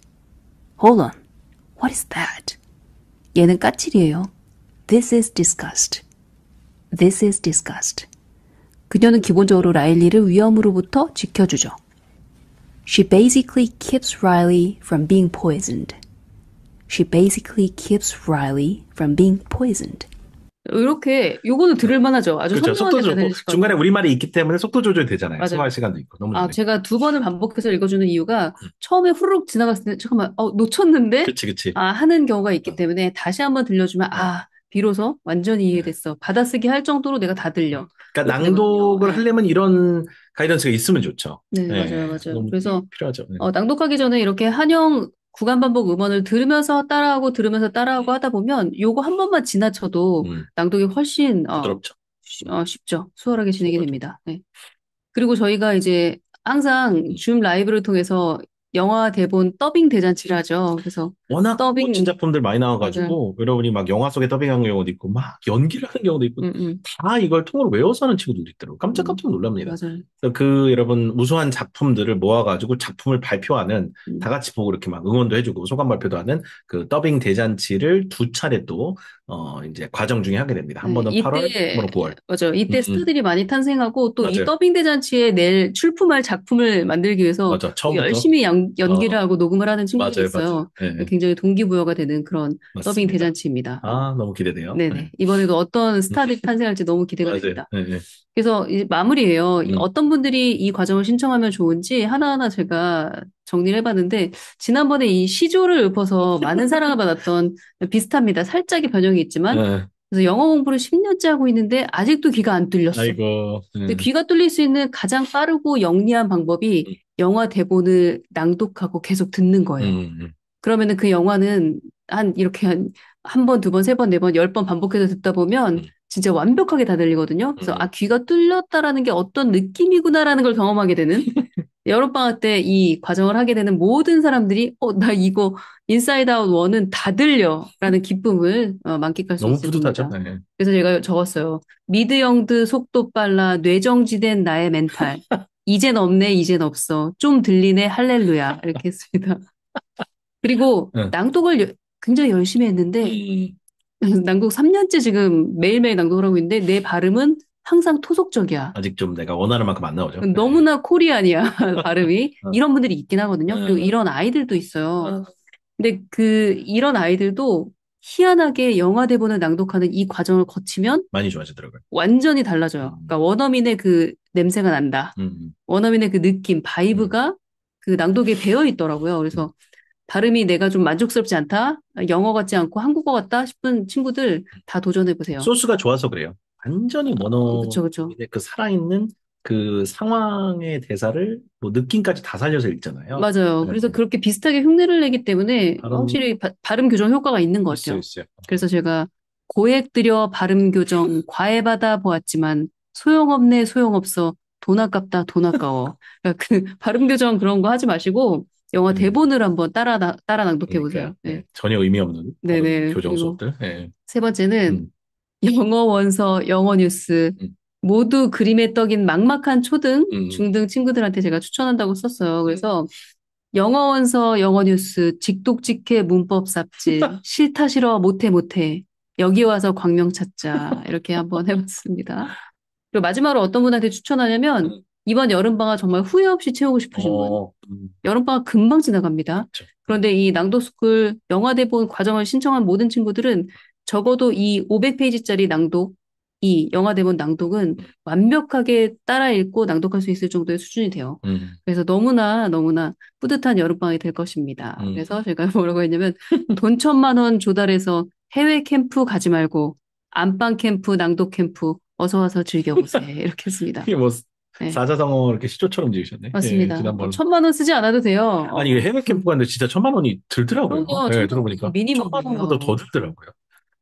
[SPEAKER 2] Hold on. What is that? 얘는 까칠이에요. This is disgust. This is disgust. 그녀는 기본적으로 라일리를 위험으로부터 지켜주죠. She basically keeps Riley from being poisoned. She basically keeps Riley from being poisoned. 이렇게 요거는 들을만 하죠. 아주
[SPEAKER 1] 그렇죠. 속도
[SPEAKER 2] 선명하게
[SPEAKER 1] 조절. 중간에 우리말이 있기 때문에 속도 조절이 되잖아요.
[SPEAKER 2] 맞아요.
[SPEAKER 1] 소화할 시간도 있고. 너무 좋네요.
[SPEAKER 2] 제가 2번을 반복해서 읽어주는 이유가 처음에 후루룩 지나갔을 때 잠깐만 놓쳤는데
[SPEAKER 1] 그치.
[SPEAKER 2] 하는 경우가 있기 때문에 다시 한번 들려주면 비로소 완전히 이해됐어. 받아쓰기 할 정도로 내가 다 들려.
[SPEAKER 1] 그러니까 낭독을 하려면 이런 가이던스가 있으면 좋죠.
[SPEAKER 2] 네, 맞아요. 그래서
[SPEAKER 1] 필요하죠.
[SPEAKER 2] 낭독하기 전에 이렇게 한영 구간 반복 음원을 들으면서 따라하고 하다 보면 요거 한 번만 지나쳐도 낭독이 훨씬
[SPEAKER 1] 부드럽죠.
[SPEAKER 2] 쉽죠. 수월하게 진행이 됩니다. 네. 그리고 저희가 이제 항상 줌 라이브를 통해서 영화 대본 더빙 대잔치를 하죠. 그래서
[SPEAKER 1] 워낙
[SPEAKER 2] 더빙,
[SPEAKER 1] 멋진 작품들 많이
[SPEAKER 2] 맞아요.
[SPEAKER 1] 나와가지고 여러분이 막 영화 속에 더빙하는 경우도 있고 막 연기를 하는 경우도 있고
[SPEAKER 2] 음.
[SPEAKER 1] 다 이걸 통으로 외워서 하는 친구들도 있더라고요. 깜짝깜짝 놀랍니다.
[SPEAKER 2] 맞아요.
[SPEAKER 1] 그래서 그 여러분 우수한 작품들을 모아가지고 작품을 발표하는 다 같이 보고 이렇게 막 응원도 해주고 소감 발표도 하는 그 더빙 대잔치를 두 차례 또 이제 과정 중에 하게 됩니다. 한
[SPEAKER 2] 네,
[SPEAKER 1] 번은 8월, 한
[SPEAKER 2] 이때,
[SPEAKER 1] 번은 9월.
[SPEAKER 2] 맞아요. 이때 스타들이 많이 탄생하고 또 이
[SPEAKER 1] 맞아요.
[SPEAKER 2] 더빙 대잔치에 낼 출품할 작품을 만들기 위해서
[SPEAKER 1] 맞아. 처음부터.
[SPEAKER 2] 열심히 연기를 하고 녹음을 하는 친구들이
[SPEAKER 1] 맞아요,
[SPEAKER 2] 있어요.
[SPEAKER 1] 맞아요. 네,
[SPEAKER 2] 굉장히 동기부여가 되는 그런 더빙
[SPEAKER 1] 맞습니다.
[SPEAKER 2] 대잔치입니다.
[SPEAKER 1] 아, 너무 기대돼요.
[SPEAKER 2] 네네.
[SPEAKER 1] 네.
[SPEAKER 2] 이번에도 어떤 스타들이 탄생할지 너무 기대가
[SPEAKER 1] 맞아요.
[SPEAKER 2] 됩니다.
[SPEAKER 1] 네, 네.
[SPEAKER 2] 그래서 이제 마무리예요.
[SPEAKER 1] 음.
[SPEAKER 2] 어떤 분들이 이 과정을 신청하면 좋은지 하나하나 제가 정리를 해봤는데 지난번에 이 시조를 읊어서 많은 사랑을 받았던 비슷합니다. 살짝의 변형이 있지만
[SPEAKER 1] 네.
[SPEAKER 2] 그래서 영어 공부를 10년째 하고 있는데 아직도 귀가 안 뚫렸어.
[SPEAKER 1] 아이고.
[SPEAKER 2] 근데 귀가 뚫릴 수 있는 가장 빠르고 영리한 방법이 영화 대본을 낭독하고 계속 듣는 거예요. 그러면은 그 영화는 이렇게 한 번, 두 번, 세 번, 네 번, 10번 반복해서 듣다 보면 진짜 완벽하게 다 들리거든요. 그래서 귀가 뚫렸다라는 게 어떤 느낌이구나라는 걸 경험하게 되는 여름방학 때 이 과정을 하게 되는 모든 사람들이 나 이거 인사이드 아웃 1은 다 들려라는 기쁨을 만끽할 수
[SPEAKER 1] 너무
[SPEAKER 2] 있을
[SPEAKER 1] 뿌듯하죠.
[SPEAKER 2] 겁니다.
[SPEAKER 1] 네.
[SPEAKER 2] 그래서 제가 적었어요. 미드 영드 속도 빨라 뇌정지된 나의 멘탈. 이젠 없네 이젠 없어. 좀 들리네 할렐루야. 이렇게 했습니다. 그리고
[SPEAKER 1] 네.
[SPEAKER 2] 낭독을 굉장히 열심히 했는데 낭독 3년째 지금 매일매일 낭독을 하고 있는데 내 발음은 항상 토속적이야.
[SPEAKER 1] 아직 좀 내가 원하는 만큼 안 나오죠.
[SPEAKER 2] 너무나 코리안이야 발음이. 이런 분들이 있긴 하거든요.
[SPEAKER 1] 네.
[SPEAKER 2] 그리고 이런 아이들도 있어요. 근데 이런 아이들도 희한하게 영화 대본을 낭독하는 이 과정을 거치면
[SPEAKER 1] 많이 좋아지더라고요.
[SPEAKER 2] 완전히 달라져요. 그러니까 원어민의 그 냄새가 난다. 원어민의 그 느낌, 바이브가 그 낭독에 배어 있더라고요. 그래서 발음이 내가 좀 만족스럽지 않다, 영어 같지 않고 한국어 같다 싶은 친구들 다 도전해보세요.
[SPEAKER 1] 소스가 좋아서 그래요. 완전히
[SPEAKER 2] 그쵸.
[SPEAKER 1] 그 살아있는 그 상황의 대사를 뭐 느낌까지 다 살려서 읽잖아요.
[SPEAKER 2] 맞아요.
[SPEAKER 1] 네.
[SPEAKER 2] 그래서 그렇게 비슷하게 흉내를 내기 때문에 확실히 발음 교정 효과가 있는 것 같아요.
[SPEAKER 1] 있어요.
[SPEAKER 2] 그래서 제가 고액 들여 발음 교정 과외받아 보았지만 소용없네 소용없어 돈 아깝다 돈 아까워. 그러니까 그 발음 교정 그런 거 하지 마시고 영화 대본을 한번 따라 낭독해 보세요.
[SPEAKER 1] 네. 전혀 의미 없는
[SPEAKER 2] 네네.
[SPEAKER 1] 교정
[SPEAKER 2] 그리고
[SPEAKER 1] 수업들. 네.
[SPEAKER 2] 세 번째는 영어 원서, 영어 뉴스 모두 그림에 떡인 막막한 초등, 중등 친구들한테 제가 추천한다고 썼어요. 그래서 영어 원서, 영어 뉴스, 직독직해 문법 삽질, 싫다 싫어 못해 여기 와서 광명 찾자 이렇게 한번 해봤습니다. 그리고 마지막으로 어떤 분한테 추천하냐면 이번 여름방학 정말 후회 없이 채우고 싶으신 분. 여름방학 금방 지나갑니다.
[SPEAKER 1] 그렇죠.
[SPEAKER 2] 그런데 이 낭독스쿨 영화 대본 과정을 신청한 모든 친구들은 적어도 이 500페이지짜리 낭독, 이 영화 대본 낭독은 완벽하게 따라 읽고 낭독할 수 있을 정도의 수준이 돼요. 그래서 너무나 뿌듯한 여름방학이 될 것입니다. 그래서 제가 뭐라고 했냐면 돈 1,000만 원 조달해서 해외 캠프 가지 말고 안방 캠프, 낭독 캠프 어서 와서 즐겨보세요. 이렇게 했습니다.
[SPEAKER 1] 이게 뭐
[SPEAKER 2] 네.
[SPEAKER 1] 사자성어 이렇게 시조처럼 지으셨네.
[SPEAKER 2] 맞습니다.
[SPEAKER 1] 예, 지난번.
[SPEAKER 2] 1,000만 원 쓰지 않아도 돼요.
[SPEAKER 1] 아니 이게 해외 캠프 갔는데 진짜 1,000만 원이 들더라고요.
[SPEAKER 2] 그럼요.
[SPEAKER 1] 네,
[SPEAKER 2] 1,000만
[SPEAKER 1] 들어보니까
[SPEAKER 2] 미니멈이에요.
[SPEAKER 1] 1,000만 원보다 더 들더라고요.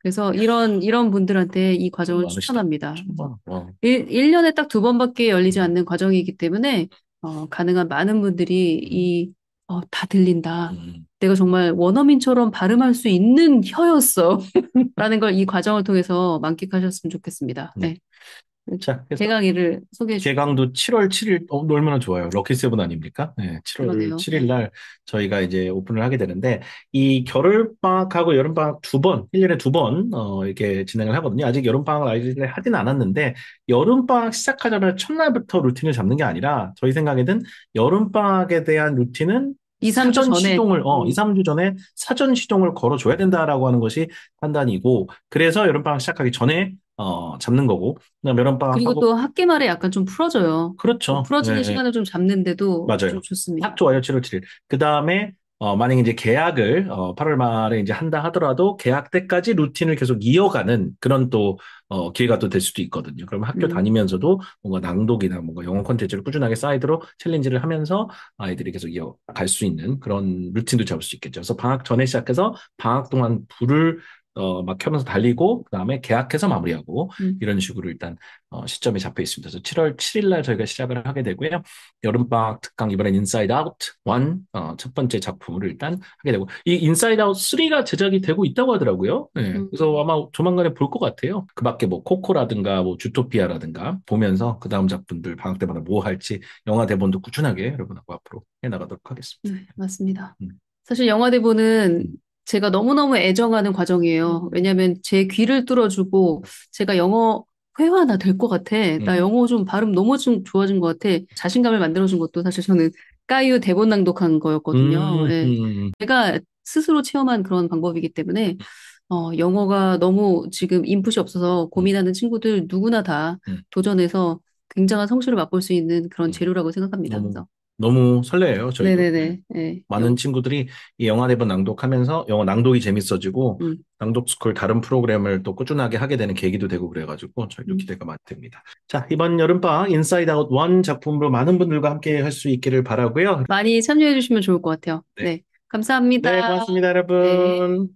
[SPEAKER 2] 그래서 이런 분들한테 이 과정을
[SPEAKER 1] 많으시다.
[SPEAKER 2] 추천합니다.
[SPEAKER 1] 1,000만 원.
[SPEAKER 2] 1년에 딱 2번밖에 열리지 않는 과정이기 때문에 가능한 많은 분들이 다 들린다. 내가 정말 원어민처럼 발음할 수 있는 혀였어. 라는 걸 이 과정을 통해서 만끽하셨으면 좋겠습니다. 네.
[SPEAKER 1] 자, 그래서
[SPEAKER 2] 개강일을 소개해 주세요.
[SPEAKER 1] 개강도 7월 7일, 얼마나 좋아요. 럭키세븐 아닙니까? 네, 7월
[SPEAKER 2] 그러네요.
[SPEAKER 1] 7일 날 저희가 이제 오픈을 하게 되는데, 이 겨울방학하고 여름방학 1년에 2번, 이렇게 진행을 하거든요. 아직 여름방학을 아이들이 하진 않았는데, 여름방학 시작하자마자 첫날부터 루틴을 잡는 게 아니라, 저희 생각에는 여름방학에 대한 루틴은
[SPEAKER 2] 2, 3주
[SPEAKER 1] 사전
[SPEAKER 2] 전에.
[SPEAKER 1] 시동을, 2, 3주 전에 사전 시동을 걸어줘야 된다라고 하는 것이 판단이고, 그래서 여름방학 시작하기 전에, 잡는 거고, 그다음 여름방학
[SPEAKER 2] 그리고
[SPEAKER 1] 하고,
[SPEAKER 2] 또 학기 말에 약간 좀 풀어줘요.
[SPEAKER 1] 그렇죠.
[SPEAKER 2] 풀어주는
[SPEAKER 1] 예, 예.
[SPEAKER 2] 시간을 좀 잡는데도
[SPEAKER 1] 맞아요.
[SPEAKER 2] 좀 좋습니다.
[SPEAKER 1] 딱 좋아요, 7월 7일. 그 다음에, 만약에 이제 계약을, 8월 말에 이제 한다 하더라도 계약 때까지 루틴을 계속 이어가는 그런 또, 기회가 또 될 수도 있거든요. 그러면 학교 다니면서도 뭔가 낭독이나 뭔가 영어 콘텐츠를 꾸준하게 사이드로 챌린지를 하면서 아이들이 계속 이어갈 수 있는 그런 루틴도 잡을 수 있겠죠. 그래서 방학 전에 시작해서 방학 동안 불을 막 켜면서 달리고 그다음에 개학해서 마무리하고
[SPEAKER 2] 음.
[SPEAKER 1] 이런 식으로 일단 시점이 잡혀 있습니다. 그래서 7월 7일 날 저희가 시작을 하게 되고요. 여름방학 특강 이번엔 인사이드 아웃 1 첫 번째 작품을 일단 하게 되고 이 인사이드 아웃 3가 제작이 되고 있다고 하더라고요. 네, 그래서 아마 조만간에 볼 것 같아요. 그 밖에 뭐 코코라든가 뭐 주토피아라든가 보면서 그 다음 작품들 방학 때마다 뭐 할지 영화 대본도 꾸준하게 여러분하고 앞으로 해나가도록 하겠습니다.
[SPEAKER 2] 네, 맞습니다.
[SPEAKER 1] 음.
[SPEAKER 2] 사실 영화 대본은 제가 너무너무 애정하는 과정이에요. 왜냐면 제 귀를 뚫어주고 제가 영어 회화 나 될 것 같아. 나 영어 좀 발음 너무 좀 좋아진 것 같아. 자신감을 만들어준 것도 사실 저는 까이유 대본 낭독한 거였거든요. 예. 제가 스스로 체험한 그런 방법이기 때문에 영어가 너무 지금 인풋이 없어서 고민하는 친구들 누구나 다 도전해서 굉장한 성취를 맛볼 수 있는 그런 재료라고 생각합니다.
[SPEAKER 1] 너무
[SPEAKER 2] 그래서
[SPEAKER 1] 너무 설레요. 저희도.
[SPEAKER 2] 네네네. 네.
[SPEAKER 1] 많은 친구들이 이 영화 대본 낭독하면서 영어 낭독이 재밌어지고 낭독 스쿨 다른 프로그램을 또 꾸준하게 하게 되는 계기도 되고 그래가지고 저희도 기대가 많이 됩니다. 자, 이번 여름방학 인사이드 아웃 1 작품으로 많은 분들과 함께 할 수 있기를 바라고요.
[SPEAKER 2] 많이 참여해 주시면 좋을 것 같아요.
[SPEAKER 1] 네.
[SPEAKER 2] 네. 감사합니다.
[SPEAKER 1] 네, 고맙습니다,
[SPEAKER 2] 네.
[SPEAKER 1] 여러분.